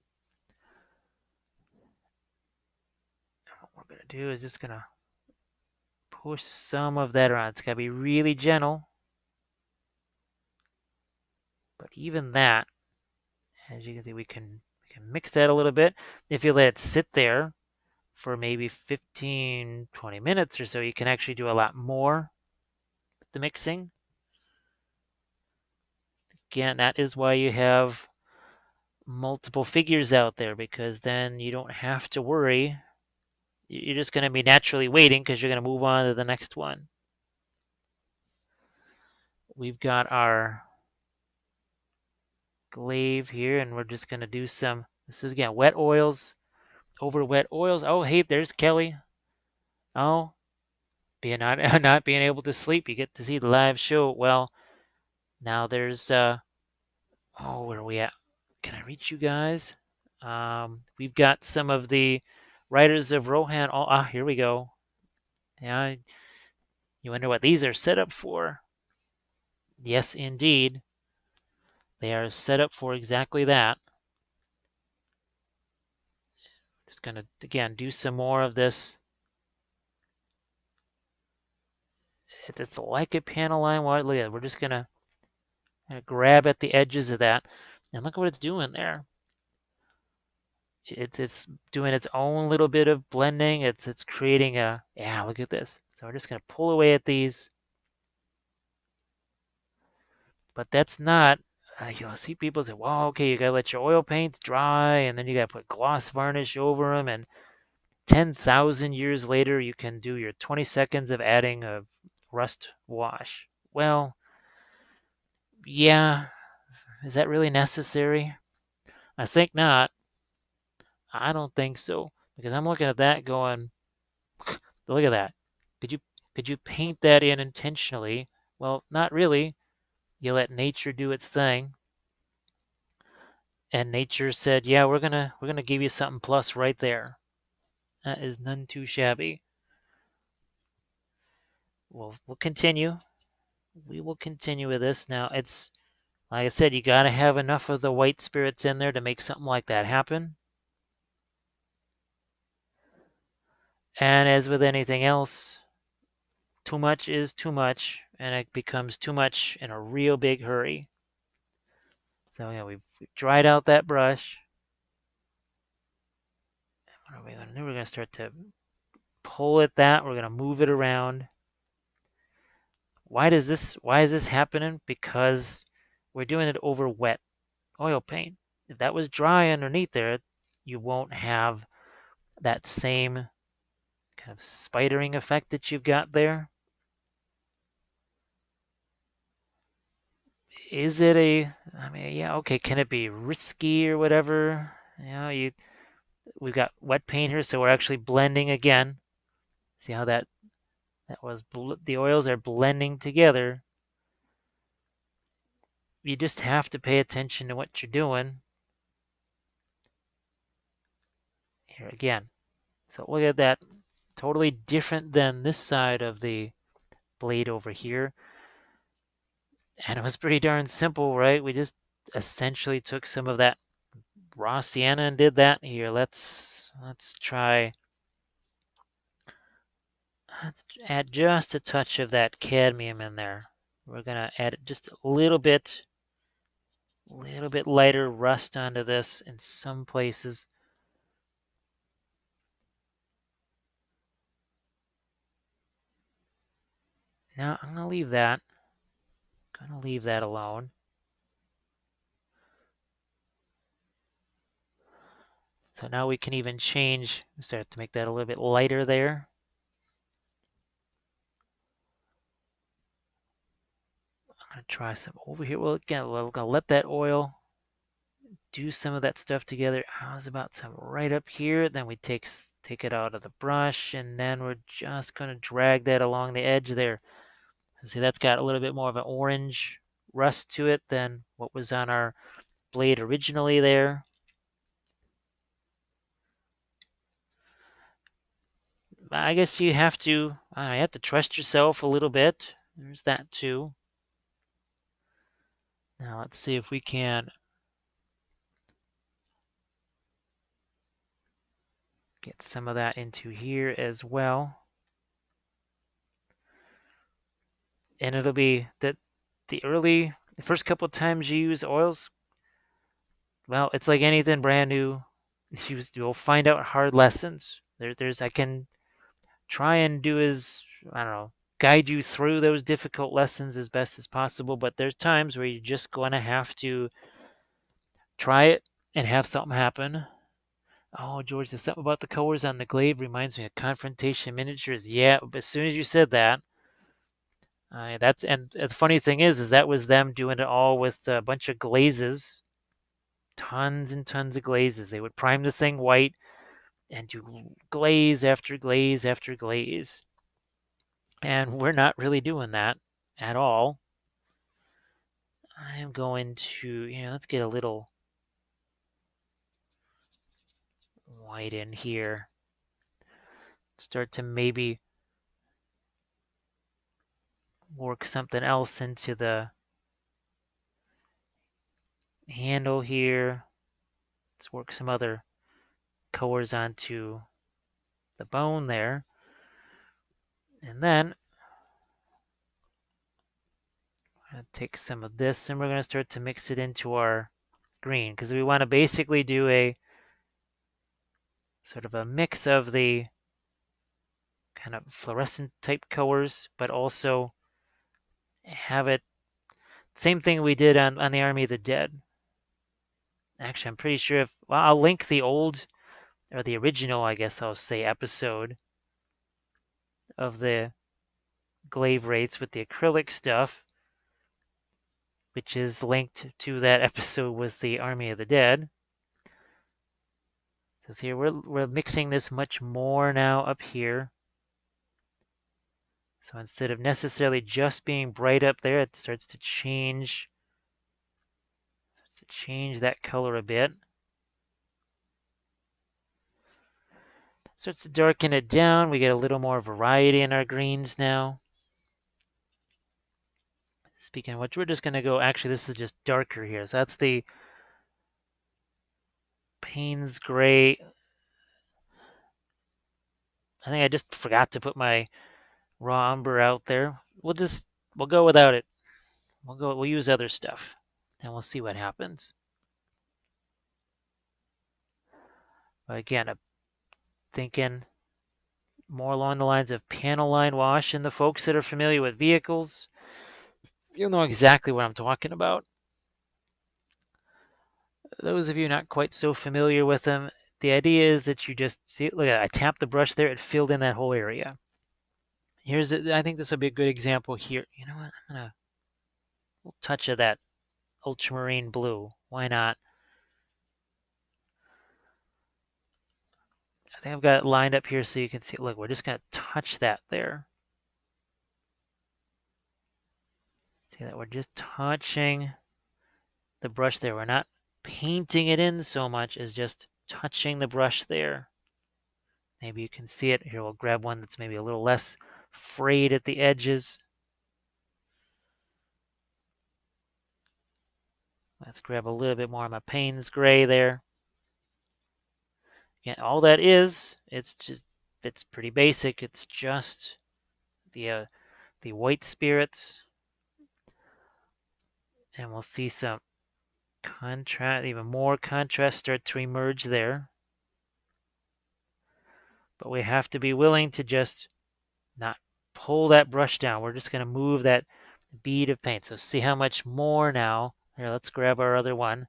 [SPEAKER 1] And what we're gonna do is just gonna push some of that around. It's gotta be really gentle. But even that, as you can see, we can mix that a little bit. If you let it sit there for maybe 15, 20 minutes or so, you can actually do a lot more with the mixing. Again, that is why you have multiple figures out there, because then you don't have to worry. You're just going to be naturally waiting because you're going to move on to the next one. We've got our glaive here, and we're just going to do some, this is again wet oils over wet oils. Oh, hey, there's Kelly. Oh, being not being able to sleep, you get to see the live show. Well, now there's oh, where are we at? Can I reach you guys? We've got some of the writers of Rohan. Oh, here we go. Yeah, you wonder what these are set up for. Yes, indeed. They are set up for exactly that. Just going to, again, do some more of this. It's like a panel line. Look at it. We're just going to grab at the edges of that. And look at what it's doing there. It's doing its own little bit of blending. It's creating a, yeah, look at this. So we're just going to pull away at these. But that's not, you'll see people say, well, okay, you got to let your oil paints dry, and then you got to put gloss varnish over them, and 10,000 years later, you can do your 20 seconds of adding a rust wash. Well, yeah, is that really necessary? I think not. I don't think so, because I'm looking at that going, look at that. Could you paint that in intentionally? Well, not really. You let nature do its thing. And nature said, yeah, we're gonna give you something plus right there. That is none too shabby. We'll continue. We will continue with this. Now it's like I said, you gotta have enough of the white spirits in there to make something like that happen. And as with anything else, too much is too much, and it becomes too much in a real big hurry. So yeah, we've dried out that brush. What are we gonna do? We're gonna start to pull at that. We're gonna move it around. Why is this happening? Because we're doing it over wet oil paint. If that was dry underneath there, you won't have that same kind of spidering effect that you've got there. Is it I mean, yeah, okay, can it be risky or whatever? We've got wet paint here, so we're actually blending again. See how that was, the oils are blending together. You just have to pay attention to what you're doing. Here again. So look at that. Totally different than this side of the blade over here. And it was pretty darn simple, right? We just essentially took some of that raw sienna and did that. Here, let's try. Let's add just a touch of that cadmium in there. We're gonna add just a little bit lighter rust onto this in some places. Now I'm gonna leave that. Gonna leave that alone. So now we can even change, start to make that a little bit lighter there. I'm gonna try some over here. Well, again, we're gonna let that oil do some of that stuff together. I was about some right up here. Then we take it out of the brush, and then we're just gonna drag that along the edge there. See, that's got a little bit more of an orange rust to it than what was on our blade originally there. I guess you have to trust yourself a little bit. There's that too. Now let's see if we can get some of that into here as well. And it'll be that the first couple times you use oils, well, it's like anything brand new. You'll find out hard lessons. I can try and do as, I don't know, guide you through those difficult lessons as best as possible, but there's times where you're just going to have to try it and have something happen. Oh, George, there's something about the colors on the glaive reminds me of Confrontation Miniatures. Yeah, but as soon as you said that, and the funny thing is that was them doing it all with a bunch of glazes, tons and tons of glazes. They would prime the thing white and do glaze after glaze after glaze. And we're not really doing that at all. I am going to, let's get a little white in here. Start to maybe work something else into the handle here. Let's work some other colors onto the bone there. And then I'm going to take some of this and we're going to start to mix it into our green because we want to basically do a sort of a mix of the kind of fluorescent type colors, but also have it same thing we did on the Army of the Dead. Actually, I'm pretty sure I'll link the old or the original, I guess I'll say, episode of the Glaivewraiths with the acrylic stuff, which is linked to that episode with the Army of the Dead. So see here, we're mixing this much more now up here. So instead of necessarily just being bright up there, it starts to change that color a bit. Starts to darken it down. We get a little more variety in our greens now. Speaking of which, we're just going to go, actually, this is just darker here. So that's the Payne's Gray. I think I just forgot to put my raw umber out there. We'll go without it. We'll use other stuff. And we'll see what happens. But again, I'm thinking more along the lines of panel line wash, and the folks that are familiar with vehicles, you'll know exactly what I'm talking about. Those of you not quite so familiar with them, the idea is that you just see, look at it, I tapped the brush there, it filled in that whole area. I think this will be a good example here. You know what? I'm gonna a little touch of that ultramarine blue. Why not? I think I've got it lined up here so you can see. Look, we're just going to touch that there. See that? We're just touching the brush there. We're not painting it in so much as just touching the brush there. Maybe you can see it. Here, we'll grab one that's maybe a little less frayed at the edges. Let's grab a little bit more of my Payne's gray there. Again, all that is, it's pretty basic. It's just the white spirits, and we'll see some contrast, even more contrast start to emerge there. But we have to be willing to just not pull that brush down. We're just going to move that bead of paint. So see how much more now. Here, let's grab our other one.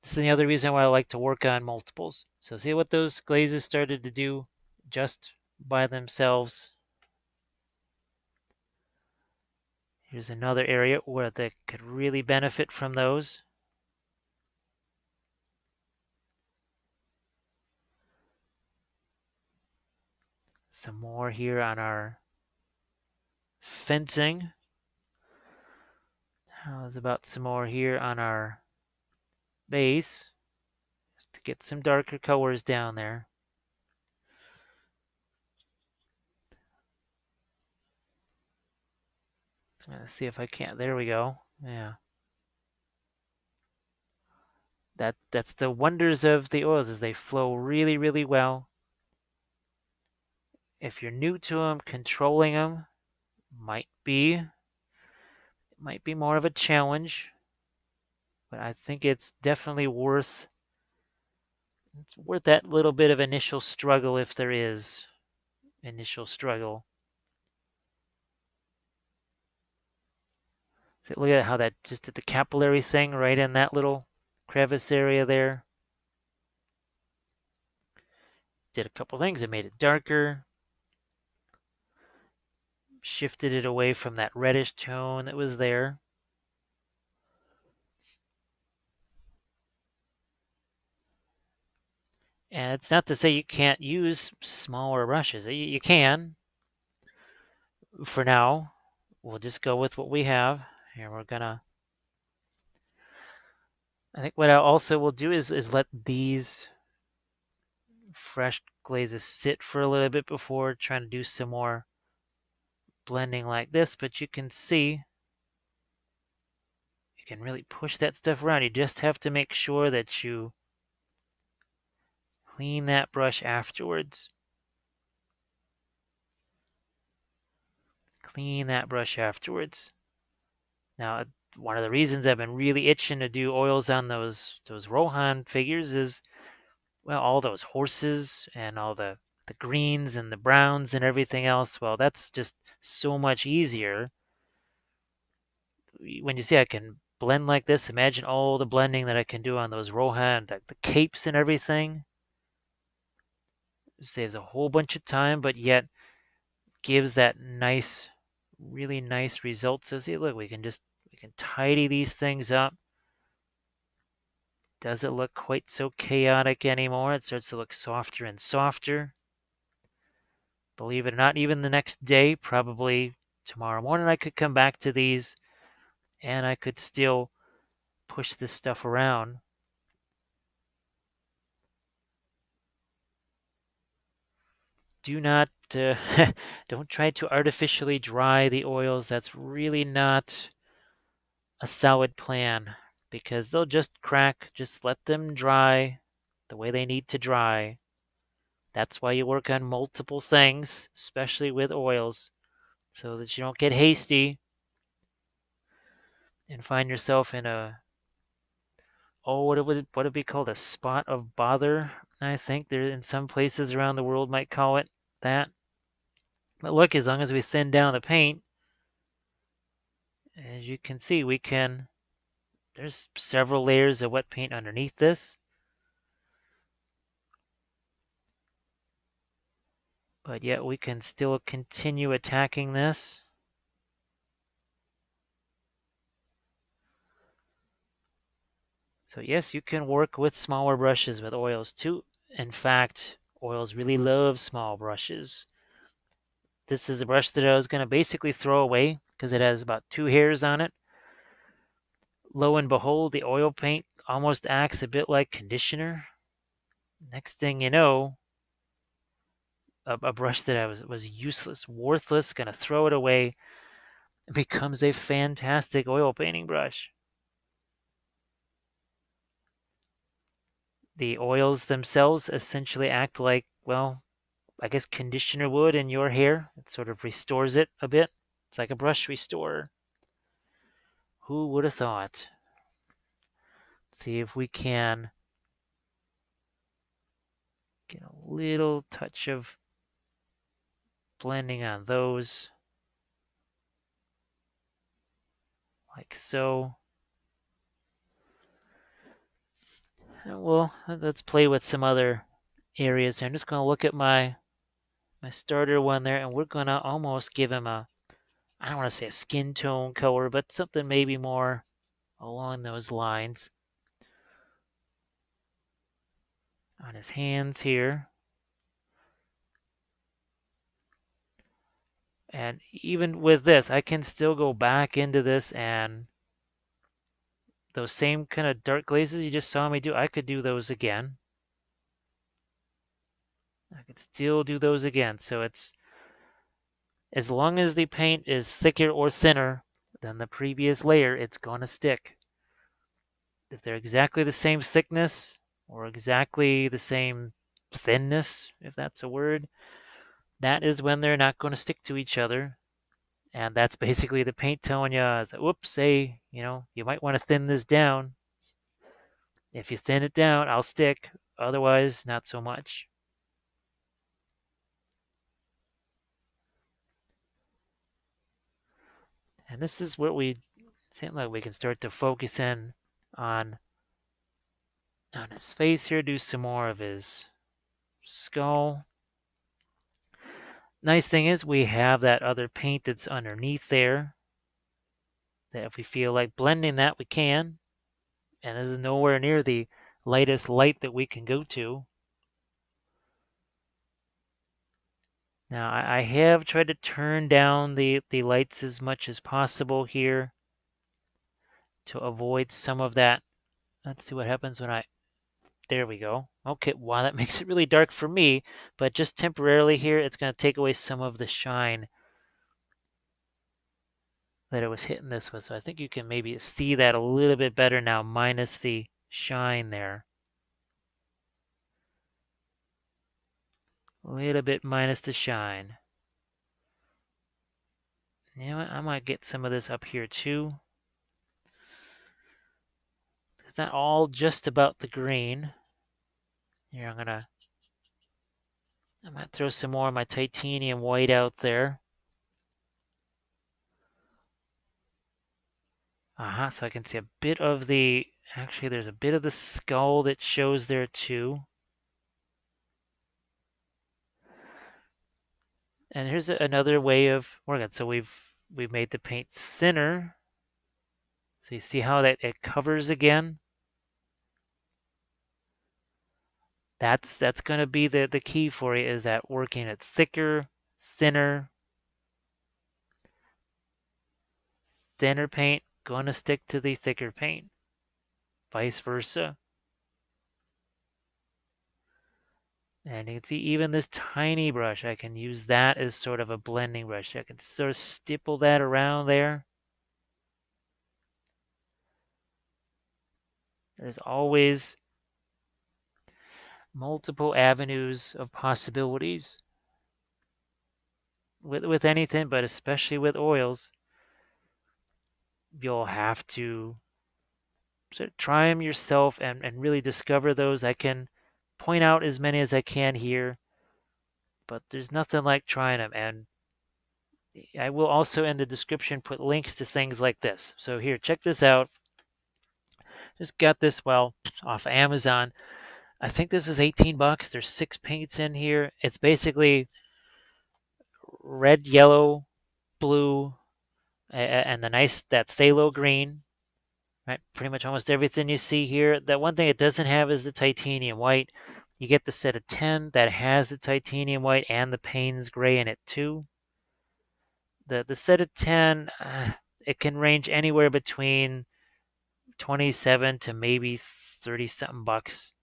[SPEAKER 1] This is the other reason why I like to work on multiples. So see what those glazes started to do just by themselves. Here's another area where they could really benefit from those. Some more here on our fencing. How's about some more here on our base? Just to get some darker colors down there. Let's see if I can. There we go. Yeah. That's the wonders of the oils, is they flow really, really well. If you're new to them, controlling them might be more of a challenge, but I think it's definitely worth that little bit of initial struggle, if there is initial struggle. So look at how that just did the capillary thing right in that little crevice area there. Did a couple things. It made it darker, shifted it away from that reddish tone that was there. And it's not to say you can't use smaller brushes. You can. For now, we'll just go with what we have. Here we're gonna. I think what I also will do is let these fresh glazes sit for a little bit before trying to do some more blending like this. But you can see, you can really push that stuff around. You just have to make sure that you clean that brush afterwards. Clean that brush afterwards. Now, one of the reasons I've been really itching to do oils on those Rohan figures is, well, all those horses and all the greens and the browns and everything else. Well, that's just so much easier. When you see I can blend like this, imagine all the blending that I can do on those Rohan, the capes and everything. It saves a whole bunch of time, but yet gives that nice, really nice result. So see, look, we can tidy these things up. Doesn't look quite so chaotic anymore. It starts to look softer and softer. Believe it or not, even the next day, probably tomorrow morning, I could come back to these and I could still push this stuff around. Do not, don't try to artificially dry the oils. That's really not a solid plan, because they'll just crack. Just let them dry the way they need to dry. That's why you work on multiple things, especially with oils, so that you don't get hasty and find yourself in what would it be called, a spot of bother. I think there, in some places around the world, might call it that. But look, as long as we thin down the paint, as you can see, there's several layers of wet paint underneath this. But yet we can still continue attacking this. So yes, you can work with smaller brushes with oils too. In fact, Oils really love small brushes. This is a brush that I was going to basically throw away because it has about 2 hairs on it. Lo and behold, the oil paint almost acts a bit like conditioner. Next thing you know, a brush that I was useless, worthless, going to throw it away, becomes a fantastic oil painting brush. The oils themselves essentially act like, well, I guess conditioner would in your hair. It sort of restores it a bit. It's like a brush restorer. Who would have thought? Let's see if we can get a little touch of blending on those, like so. Well, let's play with some other areas here. I'm just going to look at my starter one there, and we're going to almost give him a, I don't want to say a skin tone color, but something maybe more along those lines. On his hands here. And even with this, I can still go back into this, and those same kind of dark glazes you just saw me do, I could do those again. I could still do those again. So it's, as long as the paint is thicker or thinner than the previous layer, it's going to stick. If they're exactly the same thickness or exactly the same thinness, if that's a word, that is when they're not going to stick to each other. And that's basically the paint telling you, whoops, hey, you might want to thin this down. If you thin it down, I'll stick. Otherwise, not so much. And this is where we seem like we can start to focus in on his face here, do some more of his skull. Nice thing is we have that other paint that's underneath there, that if we feel like blending that, we can. And this is nowhere near the lightest light that we can go to. Now, I have tried to turn down the lights as much as possible here to avoid some of that. Let's see what happens when I... There we go. Okay, wow, that makes it really dark for me, but just temporarily here, it's going to take away some of the shine that it was hitting this with. So I think you can maybe see that a little bit better now, minus the shine there. A little bit minus the shine. You know what? I might get some of this up here too. It's not all just about the green. Here, I might throw some more of my titanium white out there. So I can see a bit of the, actually there's a bit of the skull that shows there too. And here's another way of working. So we've made the paint thinner. So you see how that it covers again. That's going to be the key for you, is that working it thicker, thinner. Thinner paint going to stick to the thicker paint. Vice versa. And you can see even this tiny brush, I can use that as sort of a blending brush. I can sort of stipple that around there. There's always multiple avenues of possibilities with anything, but especially with oils. You'll have to sort of try them yourself and really discover those. I can point out as many as I can here, but there's nothing like trying them. And I will also in the description put links to things like this. So here, check this out. Just got this, well, off Amazon. I think this is 18 bucks. There's 6 paints in here. It's basically red, yellow, blue, and the nice, that phthalo green. Right, pretty much almost everything you see here. That one thing it doesn't have is the titanium white. You get the set of 10 that has the titanium white and the Payne's gray in it too. The set of 10, it can range anywhere between 27 to maybe 30 something bucks.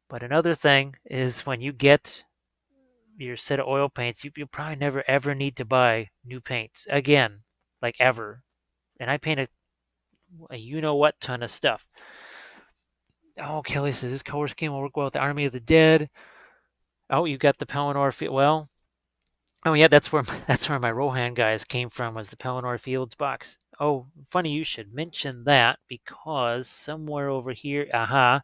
[SPEAKER 1] But another thing is when you get your set of oil paints, you probably never ever need to buy new paints again, like ever. And I paint a you know what ton of stuff. Oh, Kelly says this color scheme will work well with the Army of the Dead. Oh, you got the Pelennor Field. Well, oh yeah, that's where that's where my Rohan guys came from. Was the Pelennor Fields box? Oh, funny you should mention that because somewhere over here, I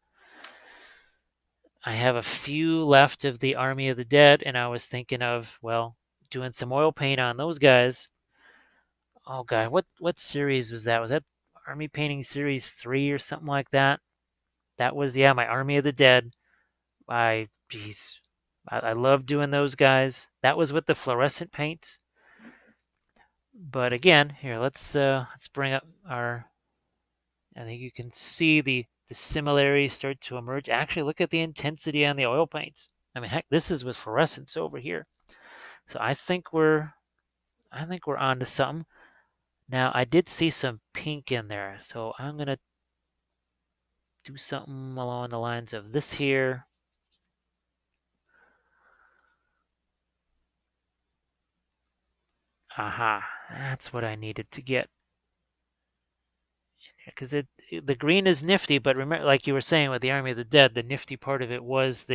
[SPEAKER 1] have a few left of the Army of the Dead, and I was thinking of doing some oil paint on those guys. Oh god, what series was that? Was that Army Painting Series 3 or something like that? That was my Army of the Dead. Geez, I love doing those guys. That was with the fluorescent paints. But again, here let's bring up our. I think you can see the similarities start to emerge. Actually, look at the intensity on the oil paints. I mean, heck, this is with fluorescence over here. So I think we're onto something. Now I did see some pink in there, so I'm gonna do something along the lines of this here. Aha, that's what I needed to get. Because the green is nifty, but remember, like you were saying with the Army of the Dead, the nifty part of it was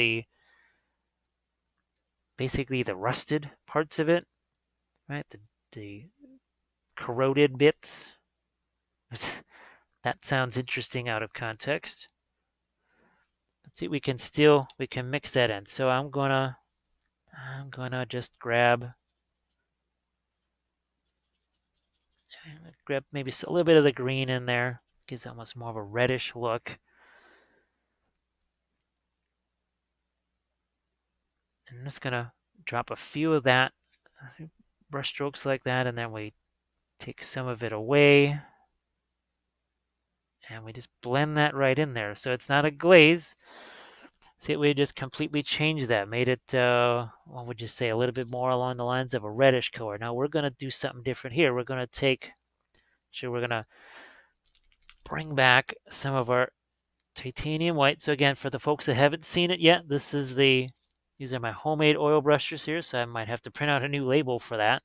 [SPEAKER 1] basically the rusted parts of it, right? The corroded bits. That sounds interesting out of context. Let's see, we can mix that in. So I'm gonna just grab maybe a little bit of the green in there. Gives almost more of a reddish look. And I'm just gonna drop a few of that brush strokes like that, and then we take some of it away. And we just blend that right in there. So it's not a glaze. See, we just completely changed that. Made it, what would you say, a little bit more along the lines of a reddish color. Now we're going to do something different here. We're going to bring back some of our titanium white. So again, for the folks that haven't seen it yet, these are my homemade oil brushes here. So I might have to print out a new label for that.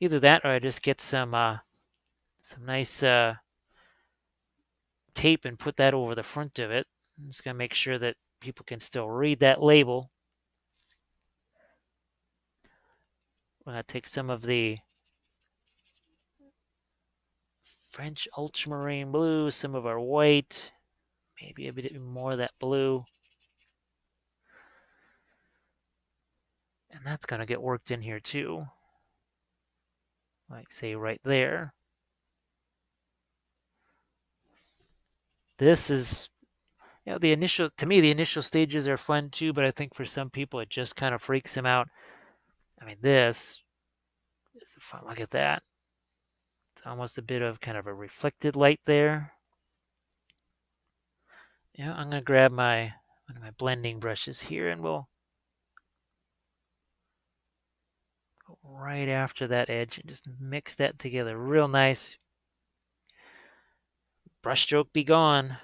[SPEAKER 1] Either that or I just get some nice tape and put that over the front of it. I'm just going to make sure that people can still read that label. We're going to take some of the French ultramarine blue, some of our white, maybe a bit more of that blue. And that's going to get worked in here too. Like, say, right there. This is, the initial stages are fun too, but I think for some people it just kind of freaks them out. I mean, this is the fun. Look at that. It's almost a bit of kind of a reflected light there. Yeah, I'm going to grab one of my blending brushes here, and we'll go right after that edge and just mix that together real nice. Brushstroke be gone.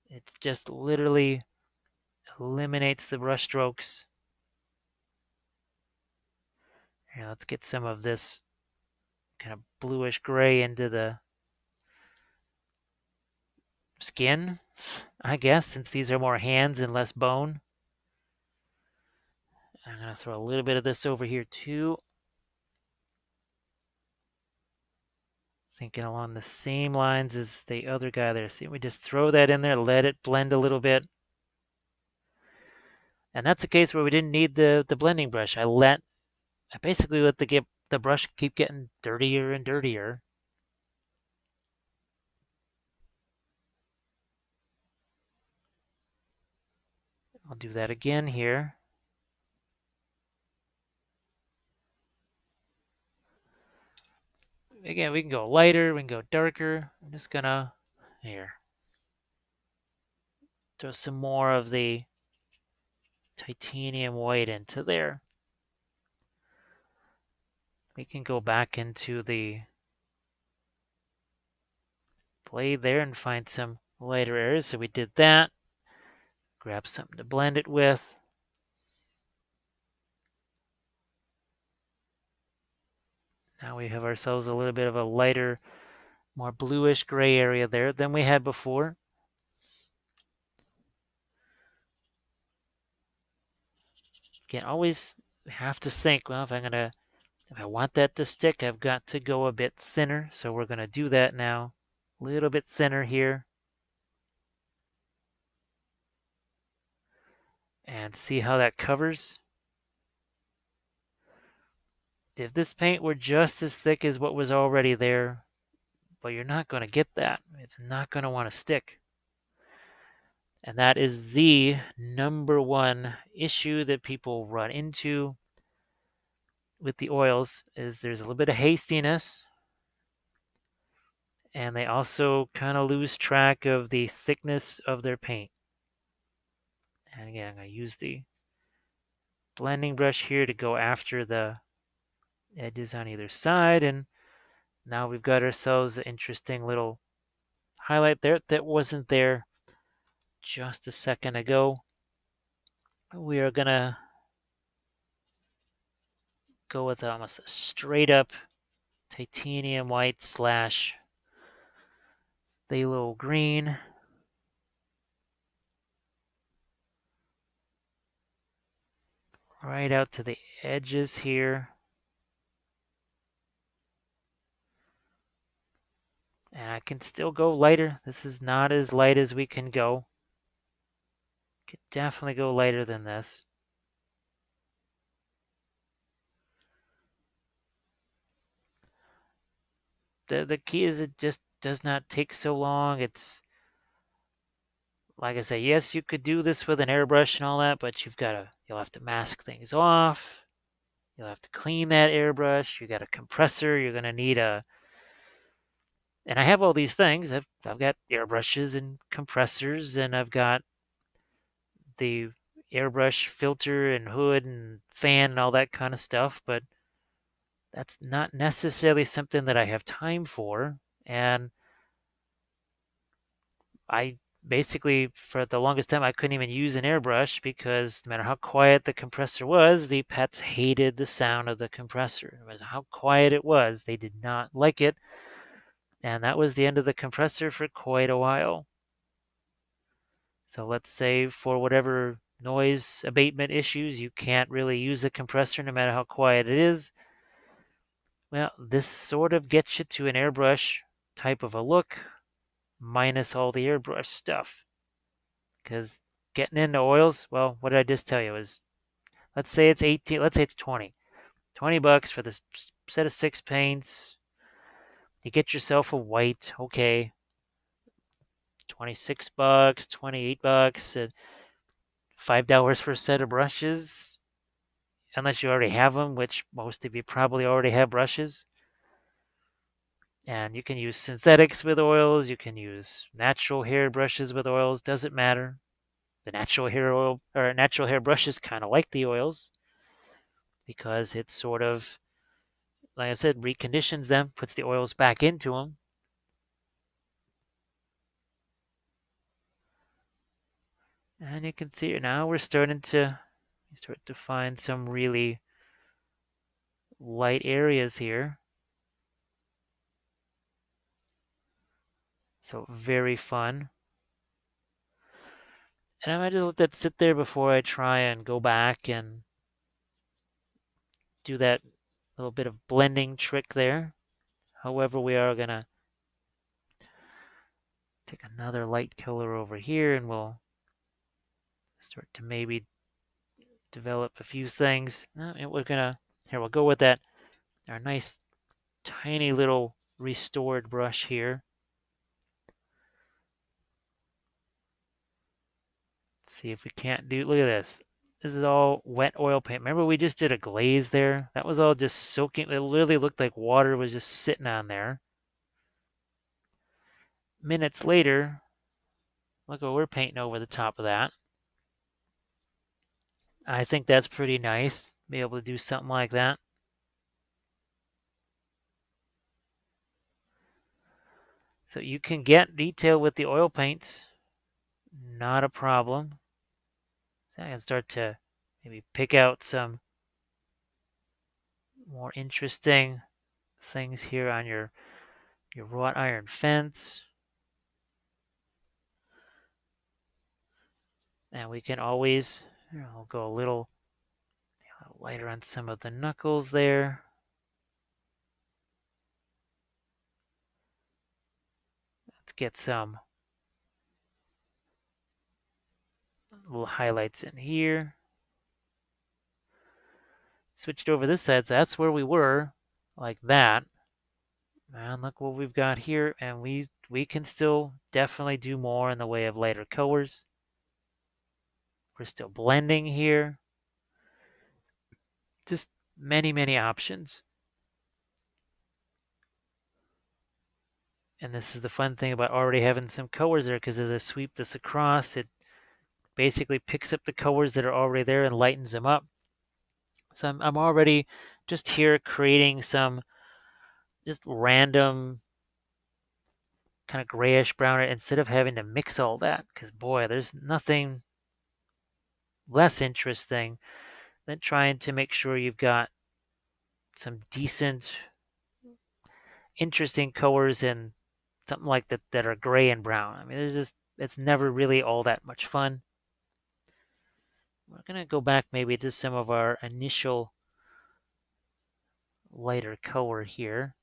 [SPEAKER 1] It just literally eliminates the brushstrokes. Here, let's get some of this kind of bluish gray into the skin, I guess, since these are more hands and less bone. I'm going to throw a little bit of this over here too. Thinking along the same lines as the other guy there. See, we just throw that in there, let it blend a little bit. And that's a case where we didn't need the blending brush. I basically let the brush keep getting dirtier and dirtier. I'll do that again here. again, we can go lighter, we can go darker. I'm just gonna, here, throw some more of the titanium white into there. We can go back into the blade there and find some lighter areas. So we did that. Grab something to blend it with. Now we have ourselves a little bit of a lighter, more bluish gray area there than we had before. Again, always have to think, well, if I want that to stick, I've got to go a bit thinner. So we're gonna do that now. A little bit thinner here. And see how that covers. If this paint were just as thick as what was already there, but you're not going to get that. It's not going to want to stick. And that is the number one issue that people run into with the oils is there's a little bit of hastiness, and they also kind of lose track of the thickness of their paint. And again, I'm going to use the blending brush here to go after the edges on either side, and now we've got ourselves an interesting little highlight there that wasn't there just a second ago. We are going to go with almost a straight up titanium white slash phthalo green. Right out to the edges here. And I can still go lighter. This is not as light as we can go. Could definitely go lighter than this. The key is it just does not take so long. It's like I say, yes, you could do this with an airbrush and all that, but you'll have to mask things off. You'll have to clean that airbrush. You got a compressor. You're gonna need and I have all these things. I've got airbrushes and compressors, and I've got the airbrush filter and hood and fan and all that kind of stuff, but that's not necessarily something that I have time for. And I basically, for the longest time, I couldn't even use an airbrush because no matter how quiet the compressor was, the pets hated the sound of the compressor. No matter how quiet it was, they did not like it. And that was the end of the compressor for quite a while. So let's say for whatever noise abatement issues, you can't really use a compressor no matter how quiet it is. Well, this sort of gets you to an airbrush type of a look, minus all the airbrush stuff. Because getting into oils, well, what did I just tell you? Is let's say it's 18, let's say it's 20. $20 for this set of 6 paints. You get yourself a white, okay. $26, $28, $5 for a set of brushes, unless you already have them, which most of you probably already have brushes. And you can use synthetics with oils, you can use natural hair brushes with oils, doesn't matter. The natural hair oil or natural hair brushes kind of like the oils because it sort of, like I said, reconditions them, puts the oils back into them. And you can see now we're starting to find some really light areas here. So very fun. And I might just let that sit there before I try and go back and do that little bit of blending trick there. However, we are going to take another light color over here and we'll start to maybe develop a few things. We're going to, here, we'll go with that, our nice tiny little restored brush here. Let's see if we can't do, look at this. This is all wet oil paint. Remember we just did a glaze there? That was all just soaking. It literally looked like water was just sitting on there. Minutes later, look what we're painting over the top of that. I think that's pretty nice. Be able to do something like that. So you can get detail with the oil paints. Not a problem. So I can start to maybe pick out some more interesting things here on your wrought iron fence. And we can always, I'll go a little lighter on some of the knuckles there. Let's get some little highlights in here. Switched over this side, so that's where we were, like that. And look what we've got here, and we can still definitely do more in the way of lighter colors. We're still blending here. Just many, many options. And this is the fun thing about already having some colors there, because as I sweep this across, it basically picks up the colors that are already there and lightens them up. So I'm already just here creating some just random kind of grayish brown instead of having to mix all that, because boy, there's nothing less interesting than trying to make sure you've got some decent, interesting colors in something like that are gray and brown. I mean, it's never really all that much fun. We're gonna go back maybe to some of our initial lighter color here.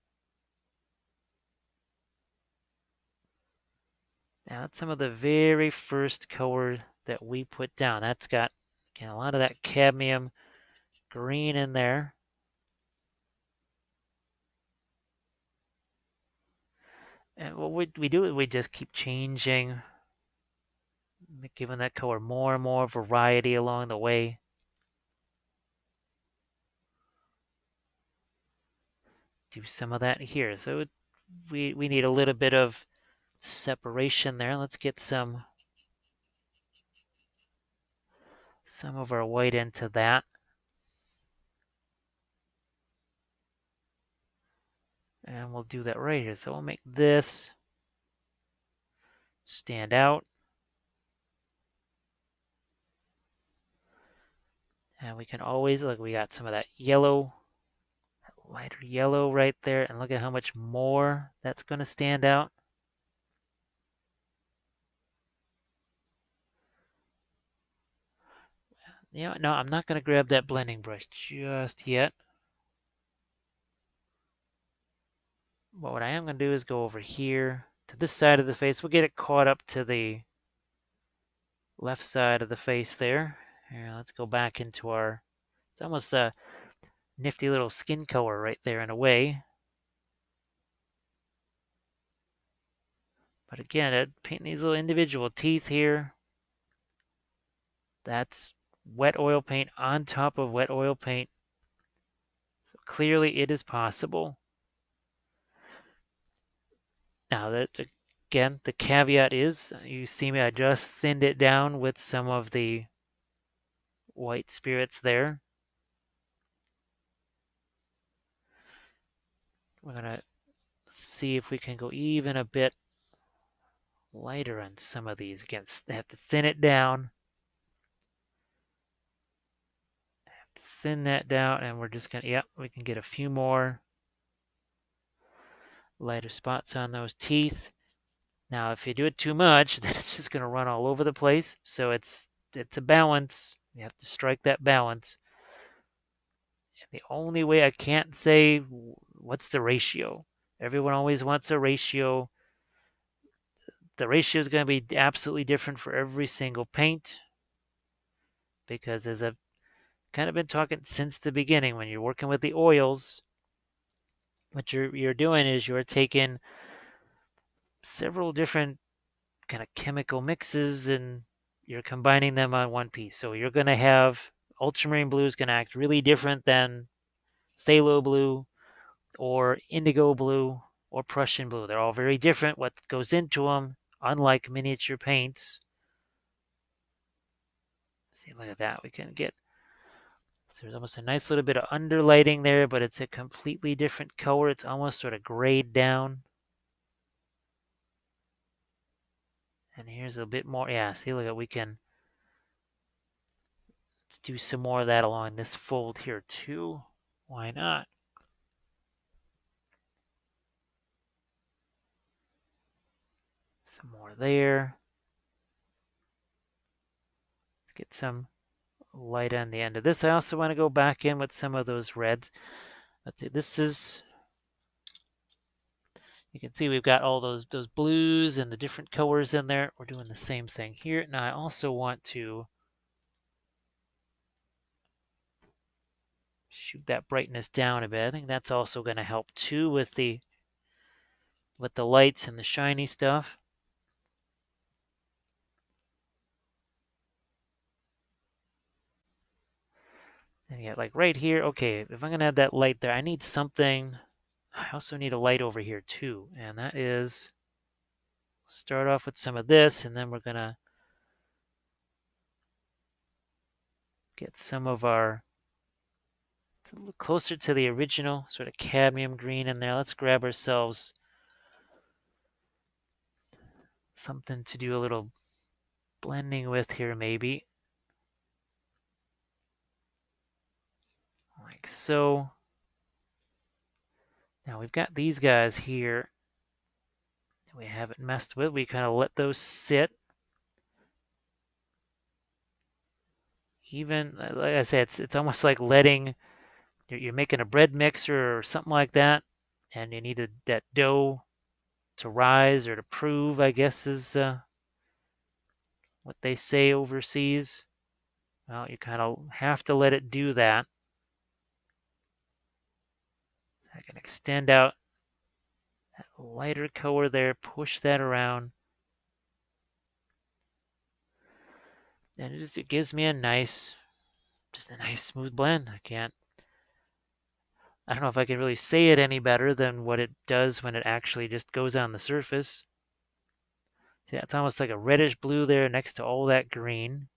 [SPEAKER 1] Now that's some of the very first color that we put down. That's got, again, a lot of that cadmium green in there. And what we do is we just keep changing, giving that color more and more variety along the way. Do some of that here. So we need a little bit of separation there. Let's get some of our white into that. And we'll do that right here. So we'll make this stand out. And we can always, look, we got some of that yellow, that lighter yellow right there. And look at how much more that's going to stand out. You know, no, I'm not going to grab that blending brush just yet. But what I am going to do is go over here to this side of the face. We'll get it caught up to the left side of the face there. Here, let's go back into our, it's almost a nifty little skin color right there in a way. But again, painting these little individual teeth here, that's wet oil paint on top of wet oil paint. So clearly it is possible. Now, again, the caveat is, you see me, I just thinned it down with some of the white spirits there. We're going to see if we can go even a bit lighter on some of these. Again, I have to thin it down. Thin that down, and we're just going to, yep, we can get a few more lighter spots on those teeth. Now, if you do it too much, then it's just going to run all over the place. So it's a balance. You have to strike that balance. And the only way, I can't say what's the ratio. Everyone always wants a ratio. The ratio is going to be absolutely different for every single paint, because as I've kind of been talking since the beginning, when you're working with the oils, what you're doing is you're taking several different kind of chemical mixes and you're combining them on one piece. So you're going to have ultramarine blue is going to act really different than phthalo blue or indigo blue or Prussian blue. They're all very different. What goes into them, unlike miniature paints. See, look at that. We can get, so there's almost a nice little bit of underlighting there, but it's a completely different color. It's almost sort of grayed down. And here's a bit more. Yeah, see, look at, we can, let's do some more of that along this fold here too. Why not? Some more there. Let's get some light on the end of this. I also want to go back in with some of those reds. This is, you can see we've got all those blues and the different colors in there. We're doing the same thing here. Now I also want to shoot that brightness down a bit. I think that's also going to help too with the lights and the shiny stuff. And yeah, like right here, okay, if I'm going to have that light there, I need something. I also need a light over here too, and that is, start off with some of this, and then we're going to get some of our, it's a little closer to the original sort of cadmium green in there. Let's grab ourselves something to do a little blending with here, maybe. Like so. Now we've got these guys here we haven't messed with. We kind of let those sit. Even, like I said, it's almost like letting, you're making a bread mixer or something like that, and you need that dough to rise or to prove, I guess, is what they say overseas. Well, you kind of have to let it do that. I can extend out that lighter color there, push that around. And it gives me a nice, just a nice smooth blend. I don't know if I can really say it any better than what it does when it actually just goes on the surface. See, it's almost like a reddish blue there next to all that green.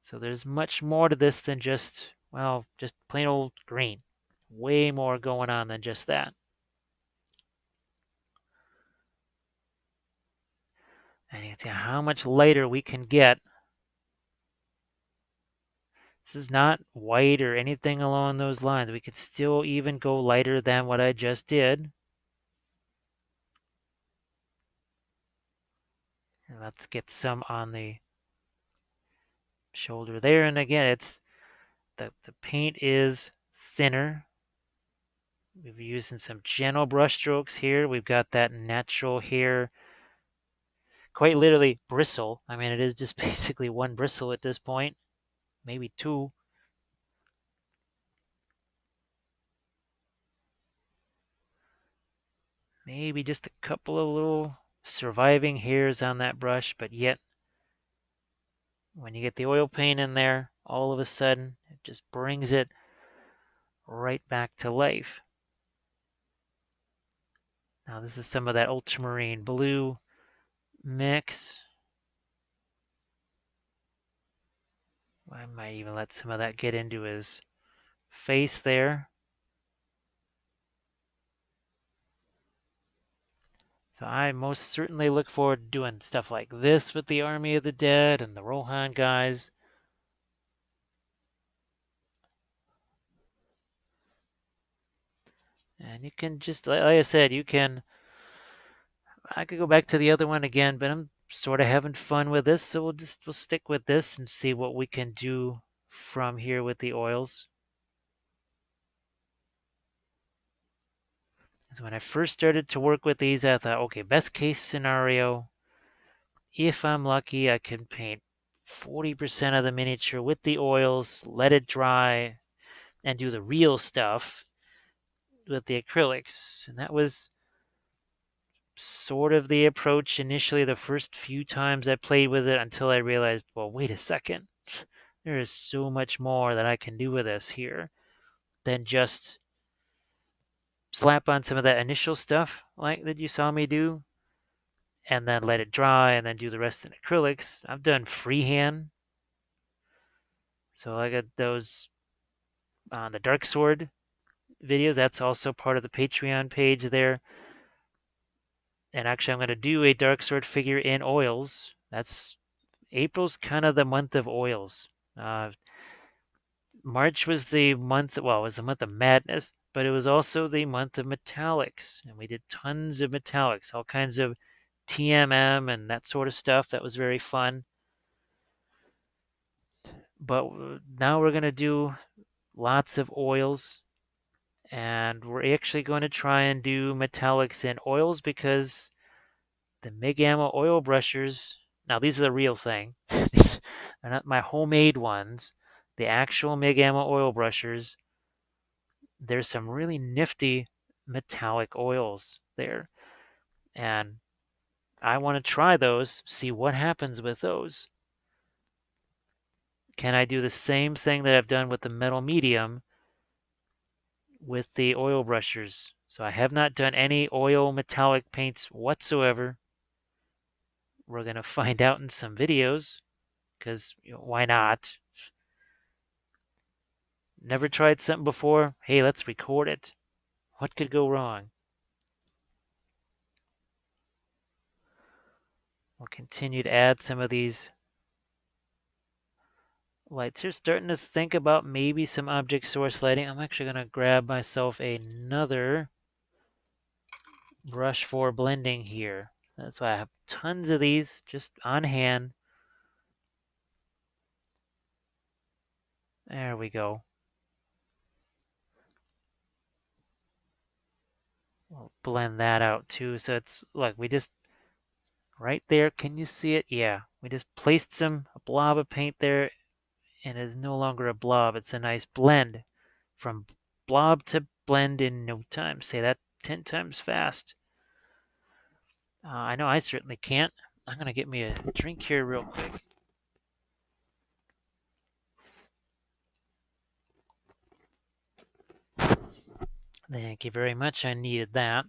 [SPEAKER 1] So there's much more to this than just, well, just plain old green. Way more going on than just that. And you can see how much lighter we can get. This is not white or anything along those lines. We could still even go lighter than what I just did. And let's get some on the shoulder there. And again, it's the paint is thinner. We've using some gentle brush strokes here. We've got that natural hair, quite literally bristle. I mean, it is just basically one bristle at this point, maybe two. Maybe just a couple of little surviving hairs on that brush, but yet when you get the oil paint in there, all of a sudden it just brings it right back to life. Now this is some of that ultramarine blue mix. I might even let some of that get into his face there. So I most certainly look forward to doing stuff like this with the Army of the Dead and the Rohan guys. And you can just, like I said, I could go back to the other one again, but I'm sort of having fun with this, so we'll stick with this and see what we can do from here with the oils. So when I first started to work with these, I thought, okay, best case scenario, if I'm lucky, I can paint 40% of the miniature with the oils, let it dry, and do the real stuff with the acrylics. And that was sort of the approach initially the first few times I played with it until I realized, well, wait a second. There is so much more that I can do with this here than just slap on some of that initial stuff like that you saw me do and then let it dry and then do the rest in acrylics. I've done freehand. So I got those on the Dark Sword videos. That's also part of the Patreon page there. And actually, I'm going to do a Dark Sword figure in oils. That's April's kind of the month of oils. March was the month, well, it was the month of madness, but it was also the month of metallics. And we did tons of metallics, all kinds of TMM and that sort of stuff. That was very fun. But now we're going to do lots of oils. And we're actually going to try and do metallics and oils because the Mig Ammo oil brushers, now these are the real thing. These are not my homemade ones. The actual Mig Ammo oil brushers, there's some really nifty metallic oils there. And I want to try those, see what happens with those. Can I do the same thing that I've done with the metal medium with the oil brushers? So I have not done any oil metallic paints whatsoever. We're going to find out in some videos because why not? Never tried something before? Hey, let's record it. What could go wrong? We'll continue to add some of these lights here. Starting to think about maybe some object source lighting. I'm actually going to grab myself another brush for blending here. That's why I have tons of these just on hand. There we go. We'll blend that out too. So it's like we just right there. Can you see it? Yeah. We just placed a blob of paint there, and it is no longer a blob. It's a nice blend from blob to blend in no time. Say that 10 times fast. I know I certainly can't. I'm going to get me a drink here real quick. Thank you very much. I needed that.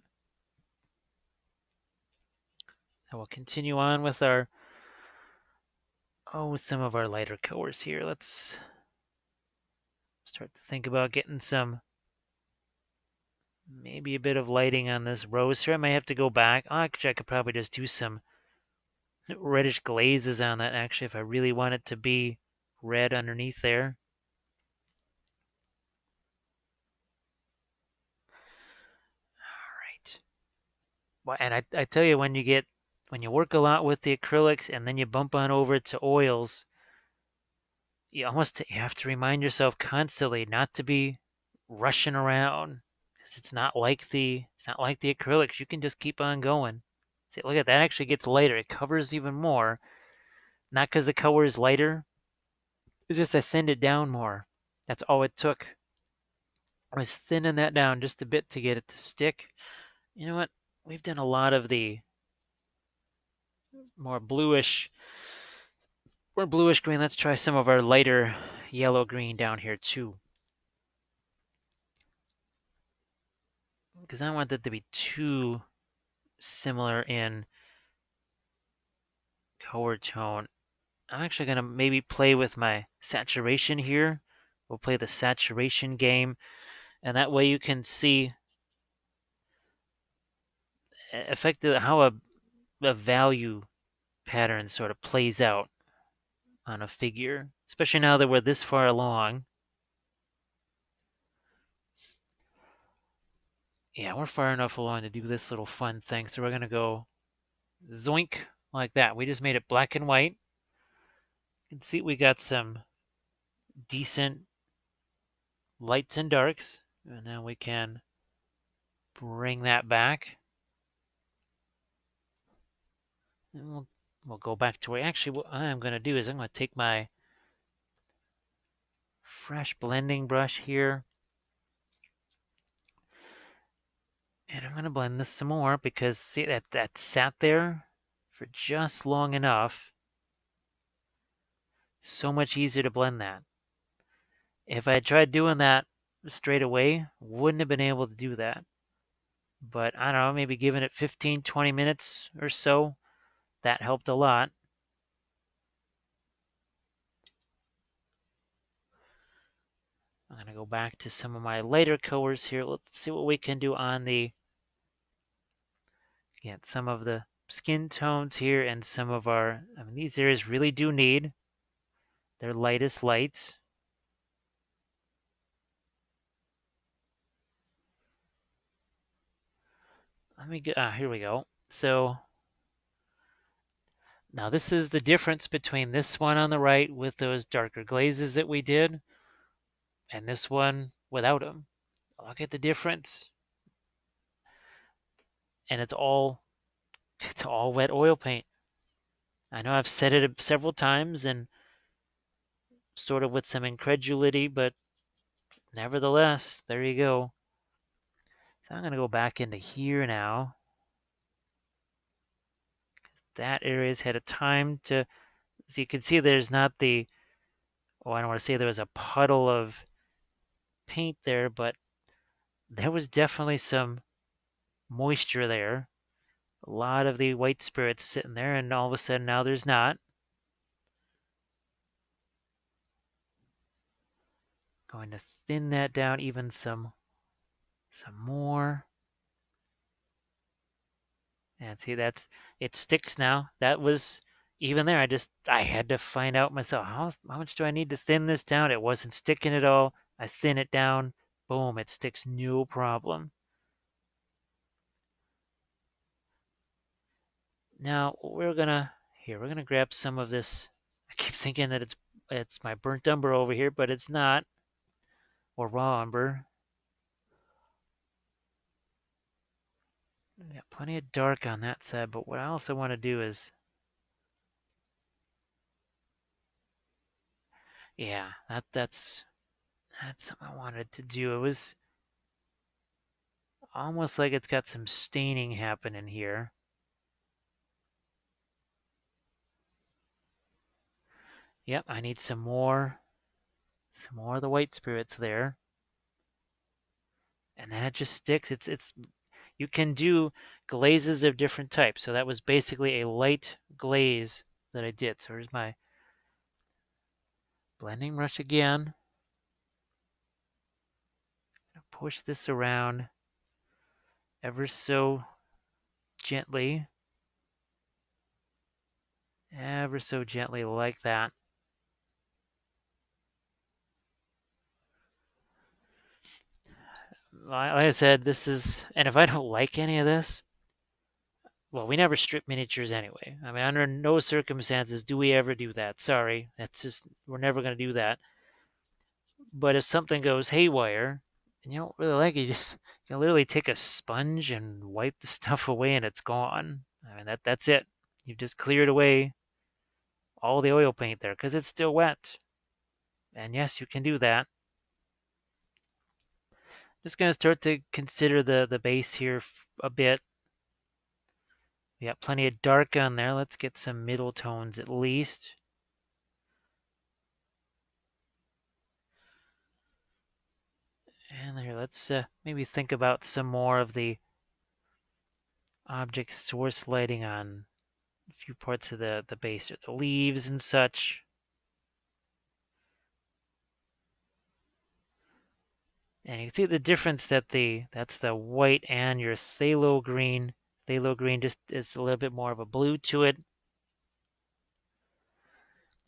[SPEAKER 1] So we'll continue on with our some of our lighter colors here. Let's start to think about getting some, maybe a bit of lighting on this rose here. I may have to go back. Actually, I could probably just do some reddish glazes on that, actually, if I really want it to be red underneath there. All right. Well, and I tell you, when you work a lot with the acrylics and then you bump on over to oils, you have to remind yourself constantly not to be rushing around, because it's not like the acrylics. You can just keep on going. See, look at that, actually gets lighter. It covers even more. Not because the color is lighter. It's just I thinned it down more. That's all it took. I was thinning that down just a bit to get it to stick. You know what? We've done a lot of the more bluish green. Let's try some of our lighter yellow green down here too, because I don't want it to be too similar in color tone. I'm actually going to maybe play with my saturation here. We'll play the saturation game, and that way you can see effectively how a value pattern sort of plays out on a figure, especially now that we're this far along. Yeah, we're far enough along to do this little fun thing, so we're going to go zoink like that. We just made it black and white. You can see we got some decent lights and darks, and then we can bring that back. And we'll go back to where actually what I'm going to do is I'm going to take my fresh blending brush here, And I'm going to blend this some more because see that sat there for just long enough. So much easier to blend that. If I had tried doing that straight away, wouldn't have been able to do that. But I don't know, maybe giving it 15, 20 minutes or so, that helped a lot. I'm going to go back to some of my lighter colors here. Let's see what we can do on the, get some of the skin tones here and some of our, I mean, these areas really do need their lightest lights. Let me get, here we go. So now this is the difference between this one on the right with those darker glazes that we did and this one without them. Look at the difference. And it's all wet oil paint. I know I've said it several times and sort of with some incredulity, but nevertheless, there you go. So I'm going to go back into here now. That area's had a time to, so you can see there's not the, oh, I don't want to say there was a puddle of paint there, but there was definitely some moisture there. A lot of the white spirits sitting there, and all of a sudden now there's not. Going to thin that down even some more. And see, it sticks now. That was even there. I had to find out myself how much do I need to thin this down. It wasn't sticking at all. I thin it down. Boom, it sticks no problem. Now we're gonna grab some of this. I keep thinking that it's my burnt umber over here, but it's not, or raw umber. Got plenty of dark on that side, but what I also want to do is, yeah, that's something I wanted to do. It was almost like it's got some staining happening here. Yep, I need some more of the white spirits there. And then it just sticks. It's you can do glazes of different types. So that was basically a light glaze that I did. So here's my blending brush again. Push this around ever so gently. Ever so gently like that. Like I said, this is, and if I don't like any of this, well, we never strip miniatures anyway. I mean, under no circumstances do we ever do that. Sorry, that's just, we're never going to do that. But if something goes haywire and you don't really like it, you can literally take a sponge and wipe the stuff away and it's gone. I mean, that's it. You've just cleared away all the oil paint there because it's still wet. And yes, you can do that. Just going to start to consider the base here a bit. We got plenty of dark on there. Let's get some middle tones at least. And here, let's maybe think about some more of the object source lighting on a few parts of the base, or the leaves and such. And you can see the difference that that's the white and your phthalo green. Phthalo green just is a little bit more of a blue to it. And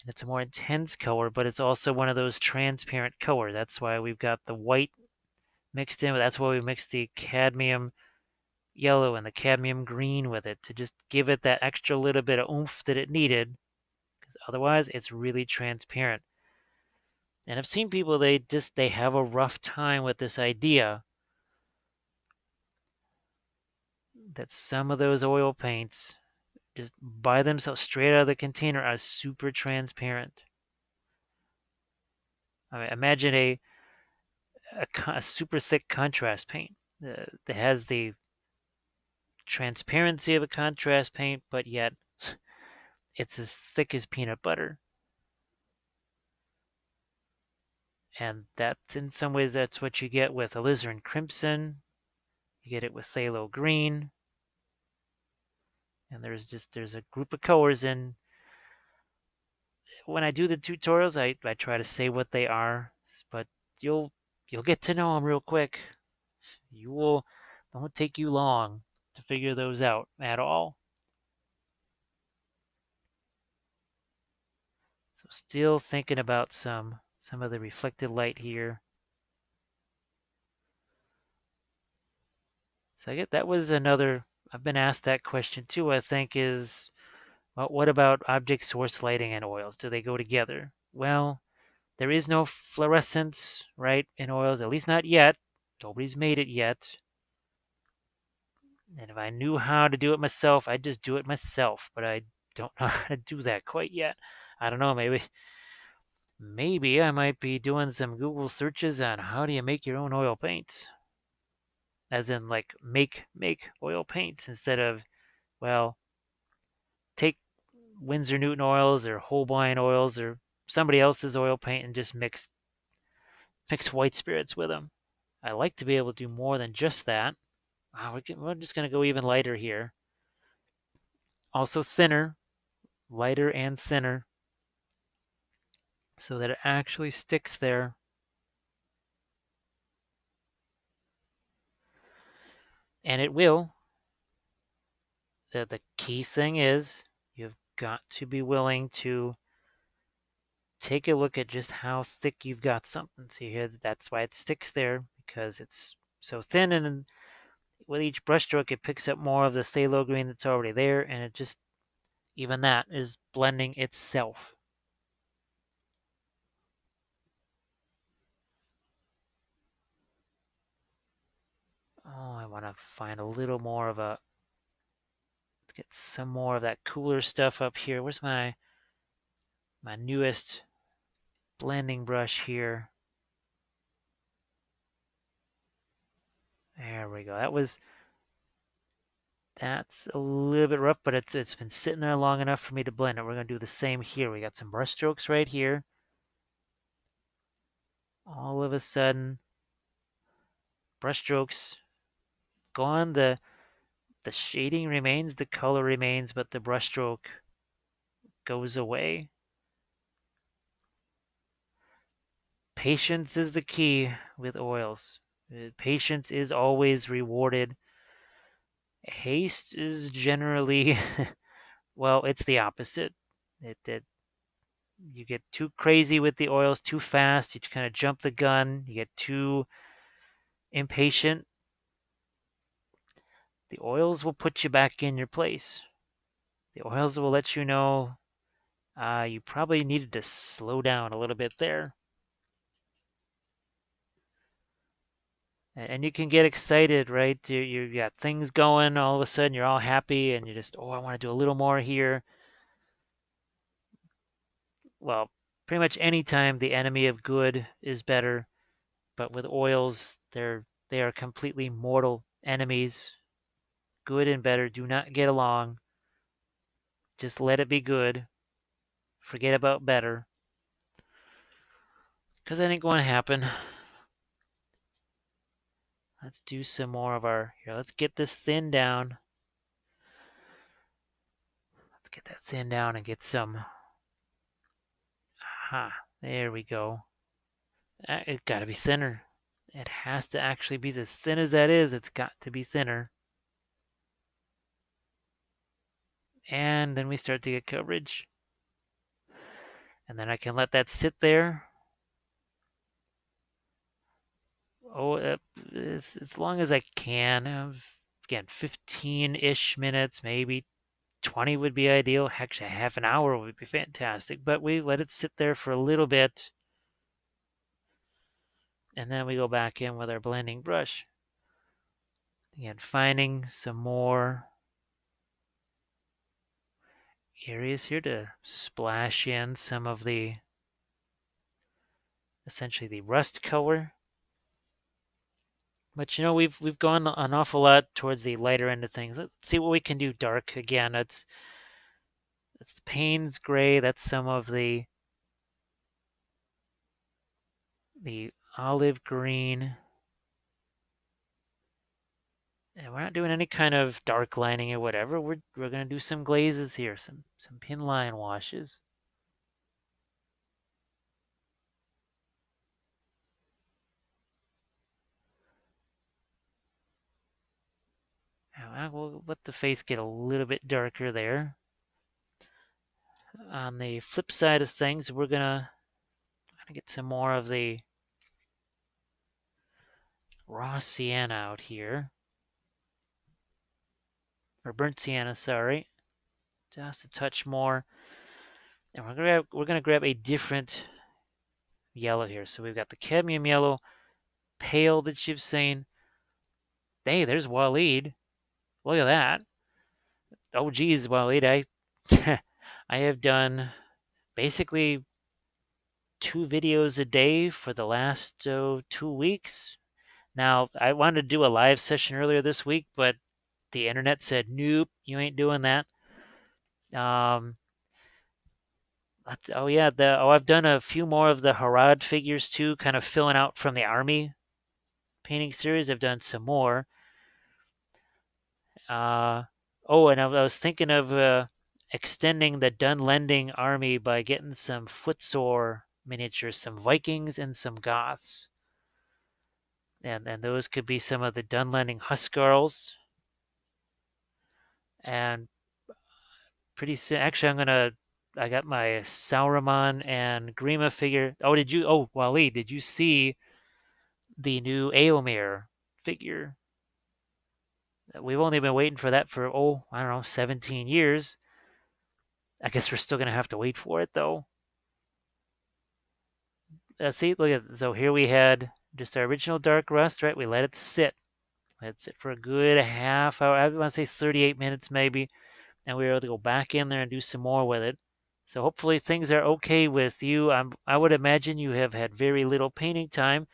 [SPEAKER 1] it's a more intense color, but it's also one of those transparent colors. That's why we've got the white mixed in. That's why we mixed the cadmium yellow and the cadmium green with it to just give it that extra little bit of oomph that it needed. Because otherwise, it's really transparent. And I've seen people, they have a rough time with this idea that some of those oil paints just by themselves straight out of the container are super transparent. I mean, imagine a super thick contrast paint that has the transparency of a contrast paint, but yet it's as thick as peanut butter. And that's, in some ways, that's what you get with alizarin crimson. You get it with phthalo green. And there's a group of colors in. When I do the tutorials, I try to say what they are, but you'll get to know them real quick. You will, it won't take you long to figure those out at all. So still thinking about some of the reflected light here. So I get that was another, I've been asked that question too, I think, is, well, what about object source lighting and oils? Do they go together? Well, there is no fluorescence, right, in oils, at least not yet. Nobody's made it yet. And if I knew how to do it myself, I'd just do it myself, but I don't know how to do that quite yet. I don't know, maybe I might be doing some Google searches on how do you make your own oil paints. As in, like, make oil paints instead of, well, take Winsor Newton oils or Holbein oils or somebody else's oil paint and just mix white spirits with them. I like to be able to do more than just that. Wow, we're just going to go even lighter here. Also thinner, lighter and thinner, so that it actually sticks there. And it will. The key thing is you've got to be willing to take a look at just how thick you've got something. See here, that's why it sticks there, because it's so thin, and with each brushstroke it picks up more of the phthalo green that's already there, and it just, even that is blending itself. Oh, I want to find a little more of a, let's get some more of that cooler stuff up here. Where's my newest blending brush here? There we go. That's a little bit rough, but it's been sitting there long enough for me to blend it. We're going to do the same here. We got some brush strokes right here. All of a sudden, brush strokes gone. The shading remains, the color remains, but the brush stroke goes away. Patience is the key with oils. Patience is always rewarded. Haste is generally, well, it's the opposite. It you get too crazy with the oils too fast. You kind of jump the gun. You get too impatient. The oils will put you back in your place. The oils will let you know you probably needed to slow down a little bit there. And you can get excited, right? You got things going. All of a sudden, you're all happy, and you just, oh, I want to do a little more here. Well, pretty much any time the enemy of good is better, but with oils, they are completely mortal enemies. Good and better do not get along. Just let it be good. Forget about better, because that ain't going to happen. Let's do some more of our, here, let's get this thin down. Let's get that thin down and get some, aha, there we go. It's got to be thinner. It has to actually be as thin as that is. It's got to be thinner. And then we start to get coverage. And then I can let that sit there. Oh, as long as I can. Again, 15-ish minutes, maybe 20 would be ideal. Actually, half an hour would be fantastic. But we let it sit there for a little bit. And then we go back in with our blending brush. Again, finding some more areas here to splash in some of the, essentially the rust color. But we've gone an awful lot towards the lighter end of things. Let's see what we can do dark again. It's the Payne's gray. That's some of the olive green. And we're not doing any kind of dark lining or whatever. We're gonna do some glazes here, some pin line washes. We'll let the face get a little bit darker there. On the flip side of things, we're gonna get some more of the raw sienna out here. Or burnt sienna, sorry. Just a touch more. And we're gonna grab a different yellow here. So we've got the cadmium yellow, pale that you've seen. Hey, there's Waleed. Look at that. Oh geez, Waleed, I have done basically 2 videos a day for the last 2 weeks. Now, I wanted to do a live session earlier this week, but the internet said, nope, you ain't doing that. Um, oh yeah, I've done a few more of the Harad figures too, kind of filling out from the army painting series. I've done some more. And I was thinking of extending the Dunlending army by getting some footsore miniatures, some Vikings and some Goths. And those could be some of the Dunlending Huskarls. And pretty soon, actually, I got my Sauron and Grima figure. Waleed, did you see the new Eomer figure? We've only been waiting for that for, I don't know, 17 years. I guess we're still going to have to wait for it, though. See, look at, so here we had just our original Dark Rust, right? We let it sit. Let it sit for a good half hour. I want to say 38 minutes maybe. And we were able to go back in there and do some more with it. So hopefully things are okay with you. I would imagine you have had very little painting time,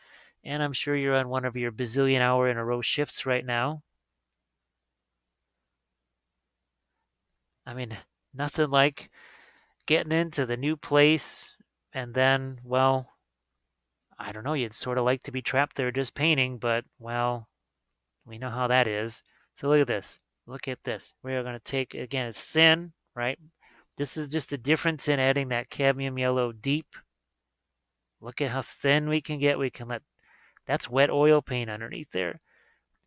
[SPEAKER 1] and I'm sure you're on one of your bazillion hour in a row shifts right now. I mean, nothing like getting into the new place and then, well, I don't know, you'd sort of like to be trapped there just painting, but, well, we know how that is. So look at this. Look at this. We are going to take, again, it's thin, right? This is just the difference in adding that cadmium yellow deep. Look at how thin we can get. We can let, that's wet oil paint underneath there.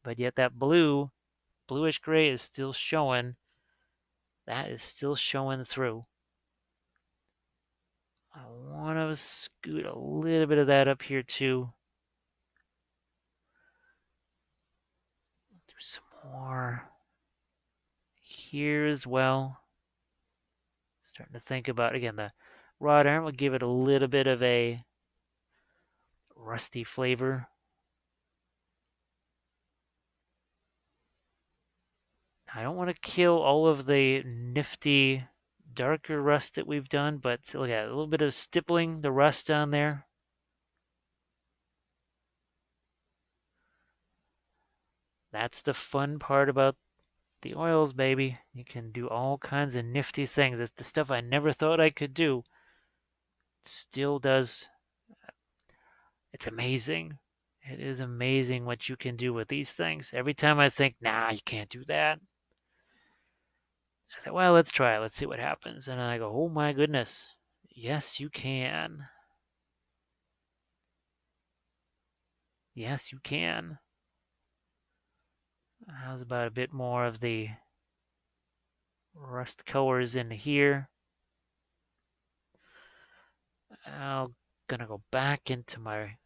[SPEAKER 1] But yet that bluish gray is still showing. That is still showing through. I want to scoot a little bit of that up here too. Do some more here as well. Starting to think about, again, the wrought iron will give it a little bit of a rusty flavor. I don't want to kill all of the nifty darker rust that we've done, but look at it, a little bit of stippling the rust on there. That's the fun part about the oils, baby. You can do all kinds of nifty things. It's the stuff I never thought I could do. It still does. It's amazing. It is amazing what you can do with these things. Every time I think, nah, you can't do that, I say, well, let's try it. Let's see what happens. And then I go, oh my goodness. Yes, you can. Yes, you can. How's about a bit more of the rust colors in here? I'm gonna go back into my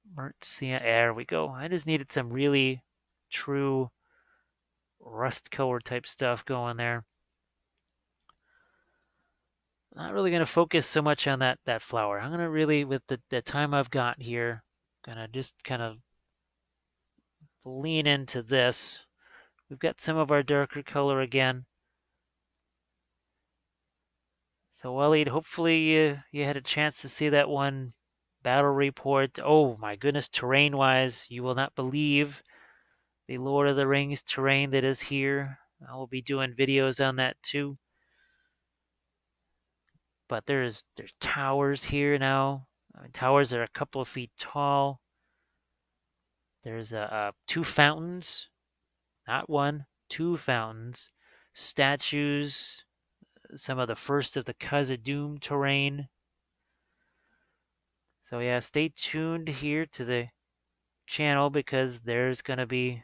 [SPEAKER 1] burnt sienna. There we go. I just needed some really true rust color type stuff going there. Not really gonna focus so much on that flower. I'm gonna really, with the time I've got here, gonna just kind of lean into this. We've got some of our darker color again. So Waleed, hopefully you had a chance to see that one battle report. Oh my goodness, terrain-wise, you will not believe the Lord of the Rings terrain that is here. I will be doing videos on that too. But there's towers here now. Towers are a couple of feet tall. There's two fountains, not one, two fountains, statues, some of the first of the Khazad-dûm terrain. So yeah, stay tuned here to the channel because there's going to be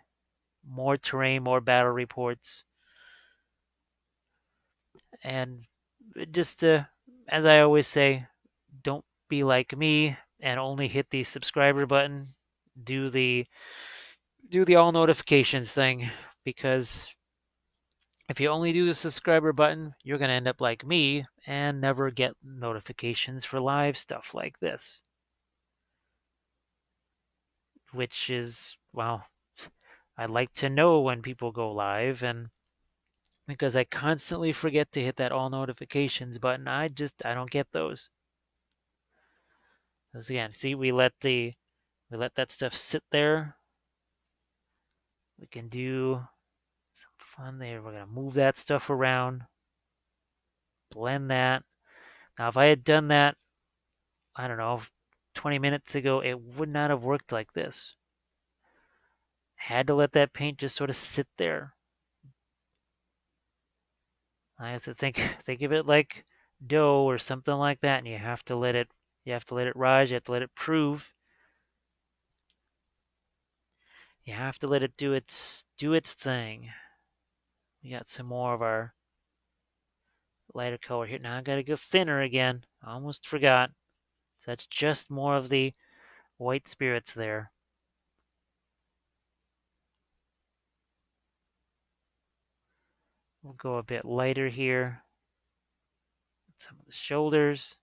[SPEAKER 1] more terrain, more battle reports. And just as I always say, don't be like me and only hit the subscriber button. Do the all notifications thing, because if you only do the subscriber button, you're going to end up like me and never get notifications for live stuff like this. Which is, well, I like to know when people go live, and because I constantly forget to hit that all notifications button, I don't get those. Because again, see, we let that stuff sit there. We can do some fun there. We're gonna move that stuff around, blend that. Now, if I had done that, I don't know, 20 minutes ago, it would not have worked like this. Had to let that paint just sort of sit there. I have to think of it like dough or something like that, and you have to let it rise. You have to let it prove. You have to let it do its thing. We got some more of our lighter color here. Now I gotta go thinner again. I almost forgot. So that's just more of the white spirits there. We'll go a bit lighter here. Some of the shoulders.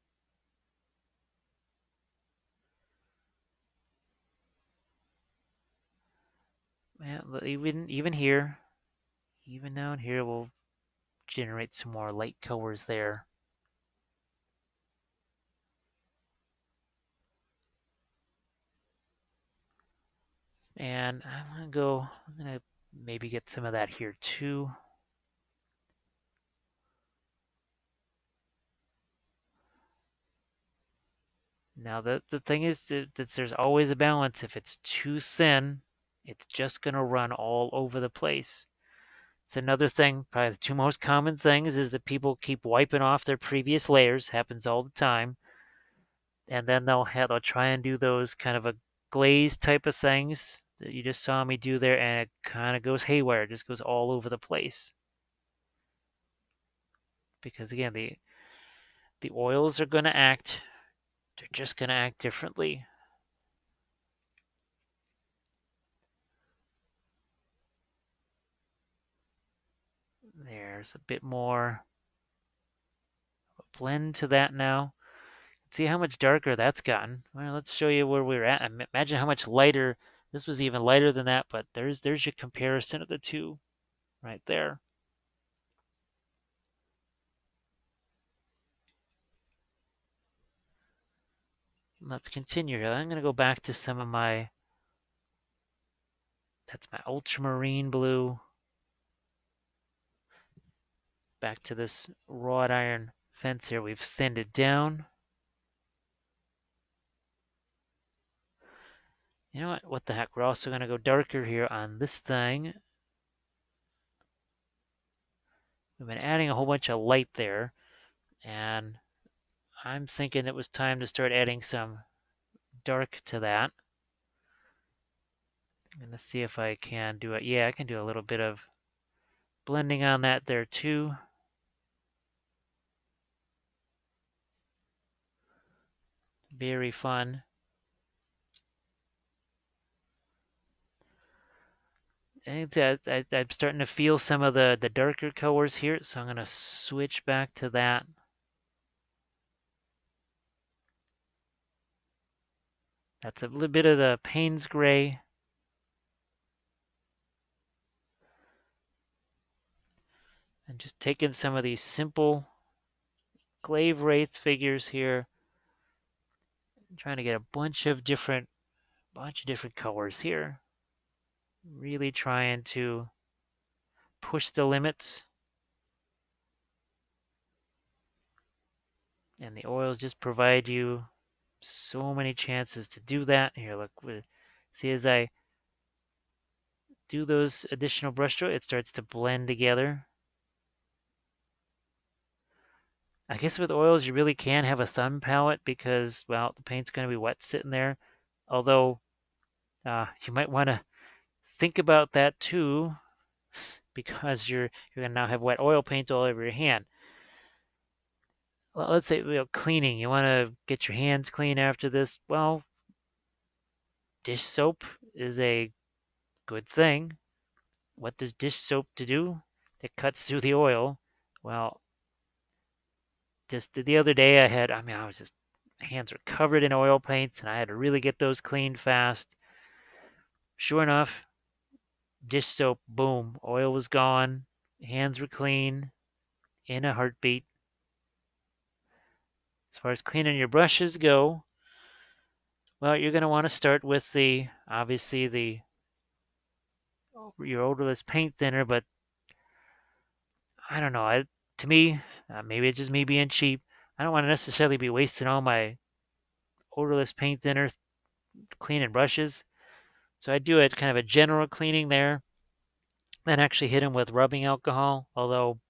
[SPEAKER 1] And even here, even down here, we'll generate some more light colors there. And I'm gonna maybe get some of that here too. Now the thing is that there's always a balance. If it's too thin, it's just gonna run all over the place. It's another thing, probably the two most common things is that people keep wiping off their previous layers. Happens all the time. And then they'll try and do those kind of a glaze type of things that you just saw me do there, and it kind of goes haywire. It just goes all over the place. Because again, the oils are going to act. They're just going to act differently. There's a bit more blend to that now. See how much darker that's gotten. Well, let's show you where we're at. Imagine how much lighter. This was even lighter than that, but there's your comparison of the two right there. Let's continue here. I'm going to go back to some of my, that's my ultramarine blue. Back to this wrought iron fence here. We've thinned it down. You know what? What the heck? We're also going to go darker here on this thing. We've been adding a whole bunch of light there, and I'm thinking it was time to start adding some dark to that. I'm going to see if I can do it. Yeah, I can do a little bit of blending on that there too. Very fun. I'm starting to feel some of the darker colors here, so I'm going to switch back to that. That's a little bit of the Payne's Gray. And just taking some of these simple Glaivewraiths figures here, I'm trying to get a bunch of different colors here. Really trying to push the limits. And the oils just provide you so many chances to do that. Here, look, see as I do those additional brush strokes, it starts to blend together. I guess with oils, you really can have a thumb palette because, well, the paint's going to be wet sitting there. Although, you might want to think about that too, because you're going to now have wet oil paint all over your hand. Well, let's say cleaning. You want to get your hands clean after this. Well, dish soap is a good thing. What does dish soap to do? It cuts through the oil. Well, just the other day I was just, my hands were covered in oil paints and I had to really get those cleaned fast. Sure enough, dish soap, boom, oil was gone, hands were clean in a heartbeat. As far as cleaning your brushes go, well, you're going to want to start with obviously your odorless paint thinner, but I don't know. To me, maybe it's just me being cheap. I don't want to necessarily be wasting all my odorless paint thinner cleaning brushes. So I do it kind of a general cleaning there, then actually hit them with rubbing alcohol. Although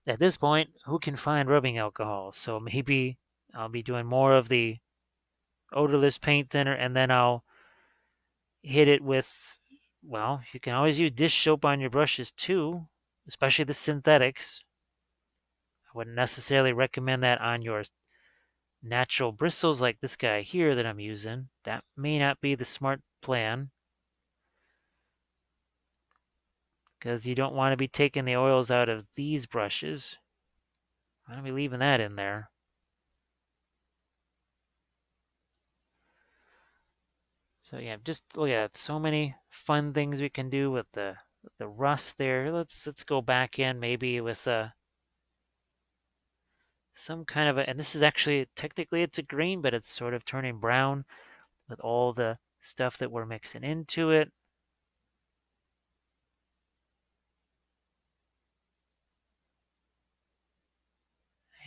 [SPEAKER 1] at this point, who can find rubbing alcohol? So maybe I'll be doing more of the odorless paint thinner, and then I'll hit it with, well, you can always use dish soap on your brushes too, especially the synthetics. I wouldn't necessarily recommend that on your natural bristles like this guy here that I'm using. That may not be the smart plan, because you don't want to be taking the oils out of these brushes. I'm going to be leaving that in there. So yeah, just look at that. So many fun things we can do with the rust there. Let's go back in maybe with some kind of and this is actually technically it's a green, but it's sort of turning brown with all the stuff that we're mixing into it.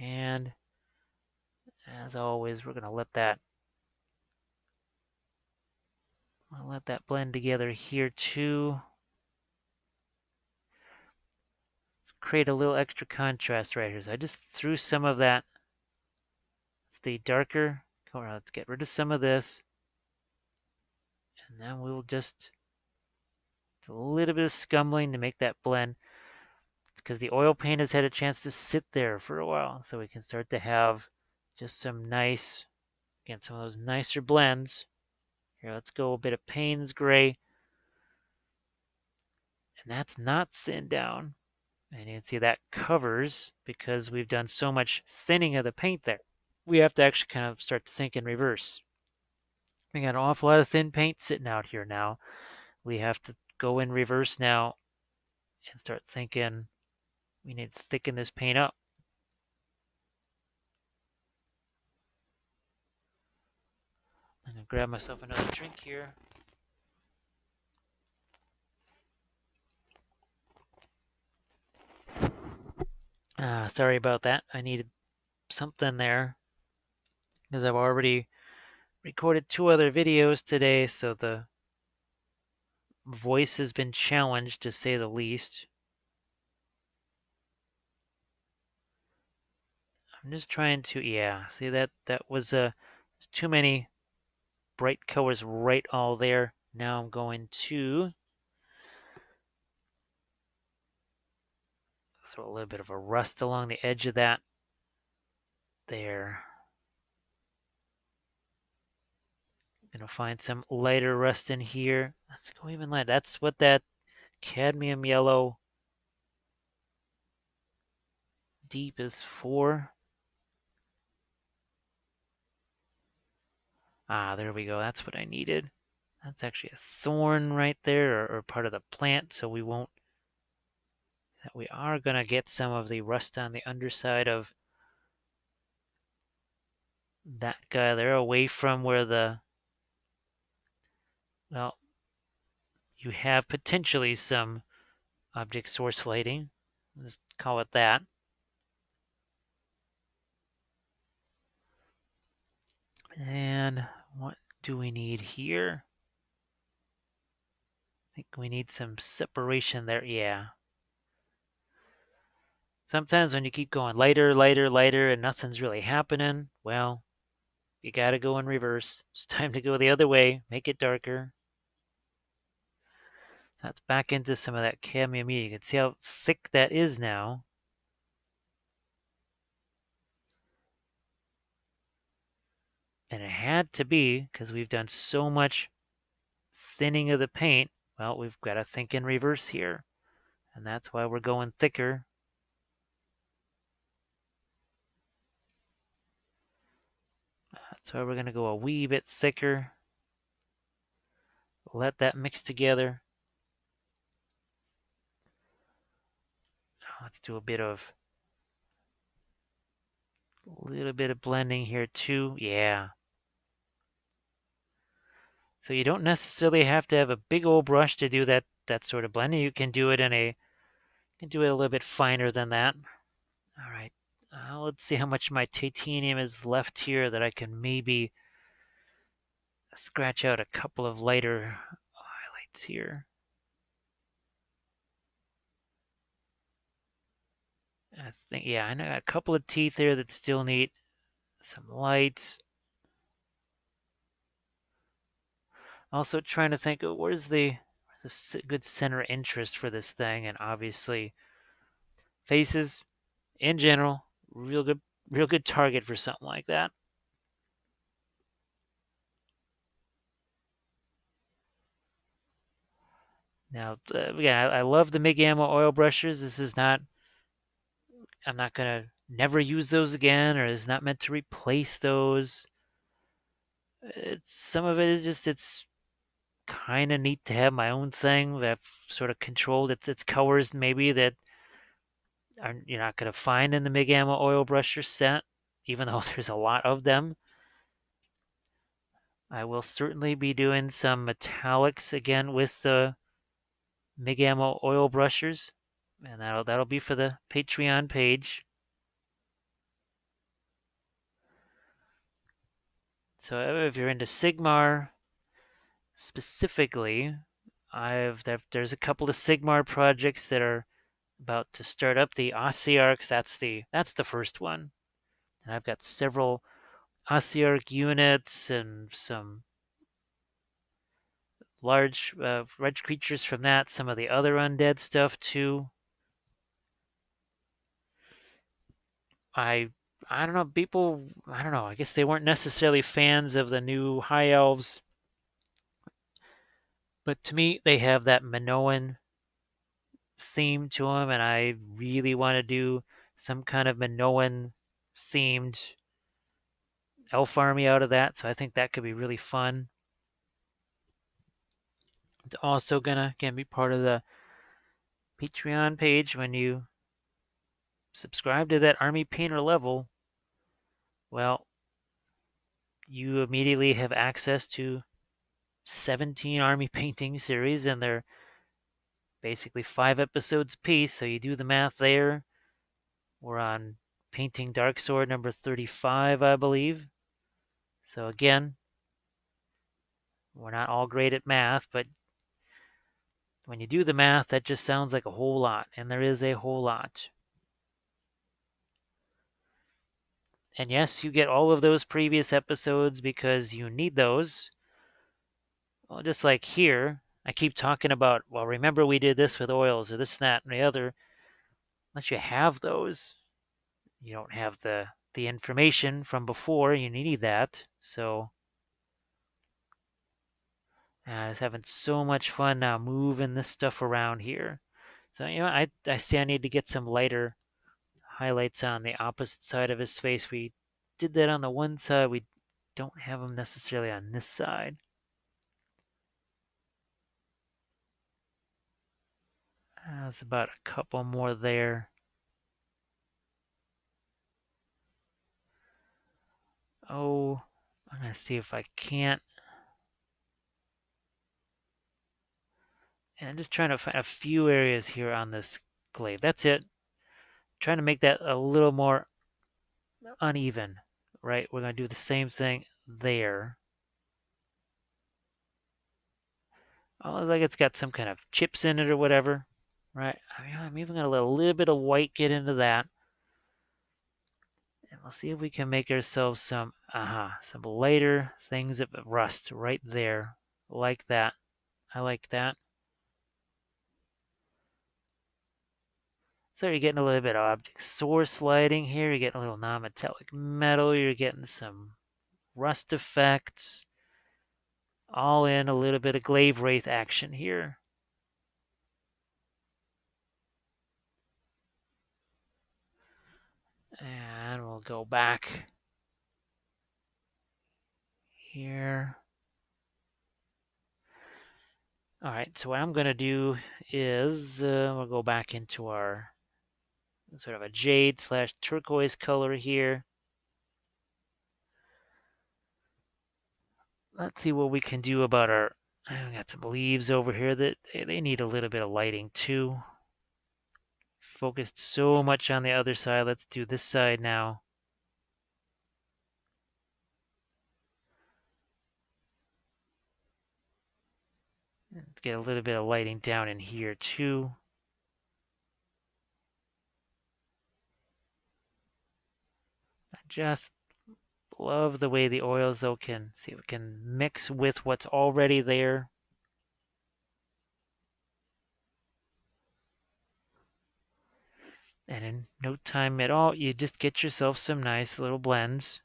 [SPEAKER 1] And as always, we're gonna let that blend together here too. Let's create a little extra contrast right here. So I just threw some of that. It's the darker color. Let's get rid of some of this. And then we'll just do a little bit of scumbling to make that blend. It's because the oil paint has had a chance to sit there for a while. So we can start to have just some nice, again, some of those nicer blends. Here, let's go a bit of Payne's Gray. And that's not thinned down. And you can see that covers because we've done so much thinning of the paint there. We have to actually kind of start to think in reverse. We got an awful lot of thin paint sitting out here now. We have to go in reverse now and start thinking we need to thicken this paint up. I'm going to grab myself another drink here. Sorry about that. I needed something there because I've already recorded 2 other videos today, so the voice has been challenged to say the least. I'm just trying to, see that was too many bright colors right all there. Now I'm going to throw a little bit of a rust along the edge of that there. Gonna find some lighter rust in here. Let's go even lighter. That's what that cadmium yellow deep is for. There we go. That's what I needed. That's actually a thorn right there, or part of the plant, so we are gonna get some of the rust on the underside of that guy there away from where well, you have potentially some object source lighting. Let's call it that. And what do we need here? I think we need some separation there. Yeah. Sometimes when you keep going lighter, lighter, lighter, and nothing's really happening, well, you gotta go in reverse. It's time to go the other way, make it darker. That's back into some of that cadmium. You can see how thick that is now. And it had to be, because we've done so much thinning of the paint. Well, we've got to think in reverse here. And that's why we're going thicker. That's why we're going to go a wee bit thicker. Let that mix together. Let's do a little bit of blending here too. Yeah. So you don't necessarily have to have a big old brush to do that sort of blending. You can do it a little bit finer than that. All right. Let's see how much my titanium is left here that I can maybe scratch out a couple of lighter highlights here. I think, yeah, I got a couple of teeth there that still need some lights. Also trying to think, where's the good center interest for this thing? And obviously, faces in general, real good target for something like that. Now, yeah, I love the MIG ammo oil brushes. This is not, I'm not gonna never use those again, or it's not meant to replace those. Some of it is just, it's kind of neat to have my own thing that I've sort of controlled. It's colors maybe that you're not going to find in the MIG ammo oil brusher set, even though there's a lot of them. I will certainly be doing some metallics again with the MIG ammo oil brushers, and that'll be for the Patreon page. So if you're into Sigmar specifically, there's a couple of Sigmar projects that are about to start up. The Ossiarchs, that's the first one. And I've got several Ossiarch units and some large red creatures from that, some of the other undead stuff too. I I don't know, people, I don't know, I guess they weren't necessarily fans of the new high elves, but to me they have that Minoan theme to them, and I really want to do some kind of Minoan themed elf army out of that, so I think that could be really fun. It's also gonna again be part of the Patreon page when you subscribe to that Army Painter level. Well, you immediately have access to 17 Army painting series, and they're basically 5 episodes apiece. So you do the math there. We're on painting Dark Sword number 35, I believe. So again, we're not all great at math, but when you do the math, that just sounds like a whole lot, and there is a whole lot. And yes, you get all of those previous episodes because you need those. Well, just like here, I keep talking about, well, remember we did this with oils or this, that, and the other. Unless you have those, you don't have the information from before. You need that. So I was having so much fun now moving this stuff around here. So I see I need to get some lighter highlights on the opposite side of his face. We did that on the one side. We don't have them necessarily on this side. There's about a couple more there. Oh, I'm going to see if I can't. And I'm just trying to find a few areas here on this glaive. That's it. Trying to make that a little more uneven, right? We're going to do the same thing there. Oh, like it's got some kind of chips in it or whatever, right? I'm even going to let a little bit of white get into that. And we'll see if we can make ourselves some lighter things of rust right there. Like that. I like that. So you're getting a little bit of object source lighting here. You're getting a little non-metallic metal. You're getting some rust effects. All in a little bit of Glaivewraith action here. And we'll go back here. All right, so what I'm going to do is we'll go back into our sort of a jade / turquoise color here. Let's see what we can do about our... I got some leaves over here that they need a little bit of lighting too. Focused so much on the other side. Let's do this side now. Let's get a little bit of lighting down in here too. I just love the way the oils though can see if we can mix with what's already there. And in no time at all, you just get yourself some nice little blends.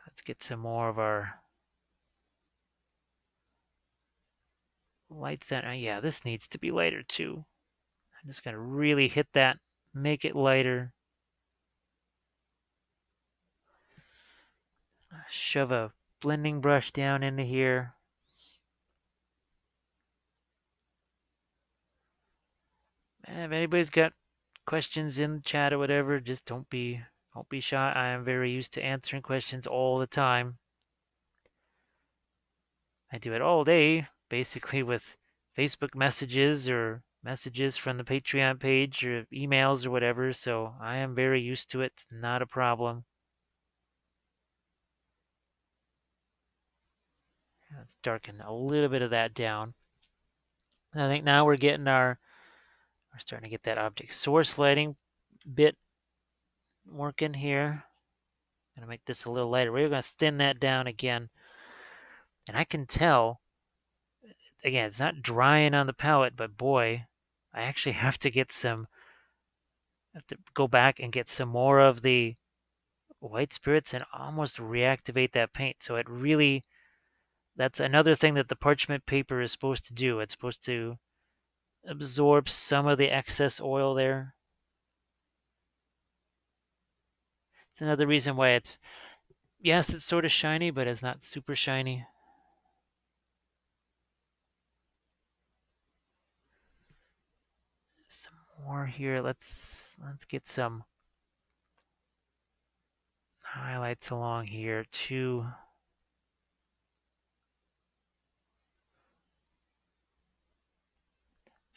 [SPEAKER 1] Let's get some more of our lights down. Yeah, this needs to be lighter too. I'm just going to really hit that, make it lighter. Shove a blending brush down into here. And if anybody's got questions in the chat or whatever, just don't be shy. I am very used to answering questions all the time. I do it all day, basically with Facebook messages or messages from the Patreon page or emails or whatever, so I am very used to it. Not a problem. Let's darken a little bit of that down. I think now we're starting to get that object source lighting bit working here. I'm going to make this a little lighter. We're going to thin that down again. And I can tell, again, it's not drying on the palette, but boy, I actually have to go back and get some more of the white spirits and almost reactivate that paint. So that's another thing that the parchment paper is supposed to do. It's supposed to absorb some of the excess oil there. It's another reason why yes, it's sort of shiny, but it's not super shiny. Some more here. Let's get some highlights along here too.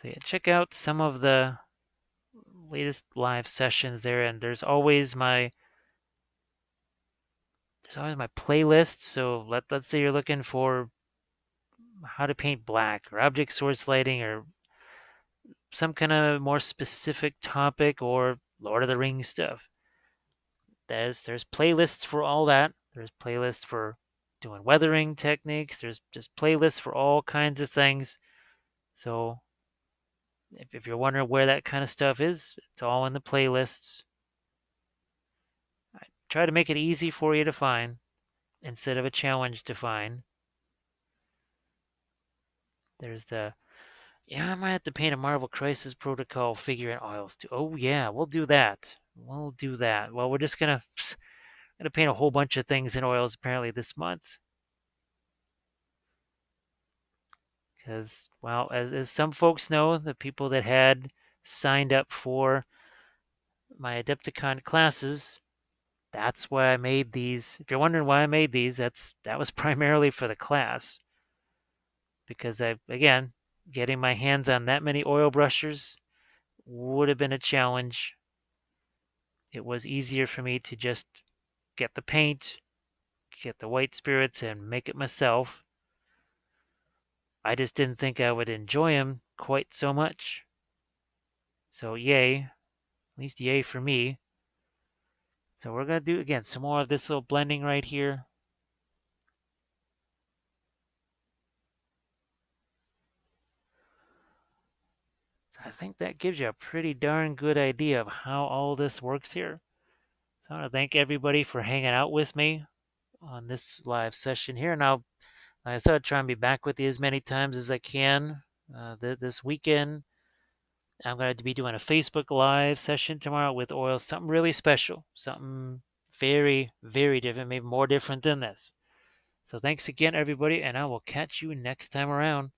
[SPEAKER 1] So yeah, check out some of the latest live sessions there, and there's always my playlist. So let's say you're looking for how to paint black or object source lighting or some kind of more specific topic or Lord of the Rings stuff. There's playlists for all that. There's playlists for doing weathering techniques. There's just playlists for all kinds of things. So if you're wondering where that kind of stuff is, it's all in the playlists. I try to make it easy for you to find instead of a challenge to find. There's I might have to paint a Marvel Crisis Protocol figure in oils too. Oh yeah, we'll do that. We'll do that. Well, we're just gonna paint a whole bunch of things in oils apparently this month. Because, well, as some folks know, the people that had signed up for my Adepticon classes. That's why I made these. If you're wondering why I made these, that was primarily for the class. Because again, getting my hands on that many oil brushers would have been a challenge. It was easier for me to just get the paint, get the white spirits, and make it myself. I just didn't think I would enjoy them quite so much. So yay, at least yay for me. So we're going to do, again, some more of this little blending right here. So I think that gives you a pretty darn good idea of how all this works here. So I want to thank everybody for hanging out with me on this live session here. Now, like I said, I'll try and be back with you as many times as I can this weekend. I'm going to be doing a Facebook Live session tomorrow with oil, something really special, something very, very different, maybe more different than this. So thanks again, everybody, and I will catch you next time around.